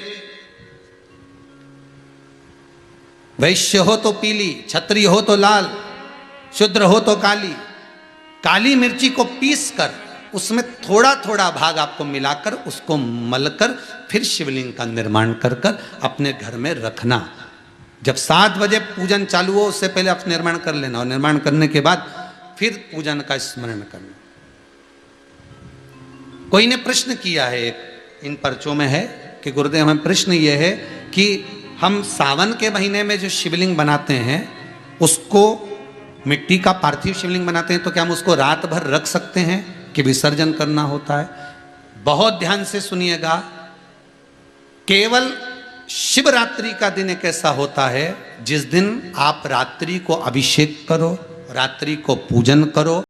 वैश्य हो तो पीली, क्षत्रिय हो तो लाल, शूद्र हो तो काली। काली मिर्ची को पीस कर उसमें थोड़ा थोड़ा भाग आपको मिलाकर उसको मलकर फिर शिवलिंग का निर्माण कर कर अपने घर में रखना। जब 7 बजे पूजन चालू हो उससे पहले आप निर्माण कर लेना और निर्माण करने के बाद फिर पूजन का स्मरण करना। कोई ने प्रश्न किया है, एक इन पर्चों में है कि गुरुदेव हमें प्रश्न ये है कि हम सावन के महीने में जो शिवलिंग बनाते हैं उसको मिट्टी का पार्थिव शिवलिंग बनाते हैं, तो क्या हम उसको रात भर रख सकते हैं कि विसर्जन करना होता है? बहुत ध्यान से सुनिएगा, केवल शिवरात्रि का दिन एक ऐसा होता है जिस दिन आप रात्रि को अभिषेक करो, रात्रि को पूजन करो।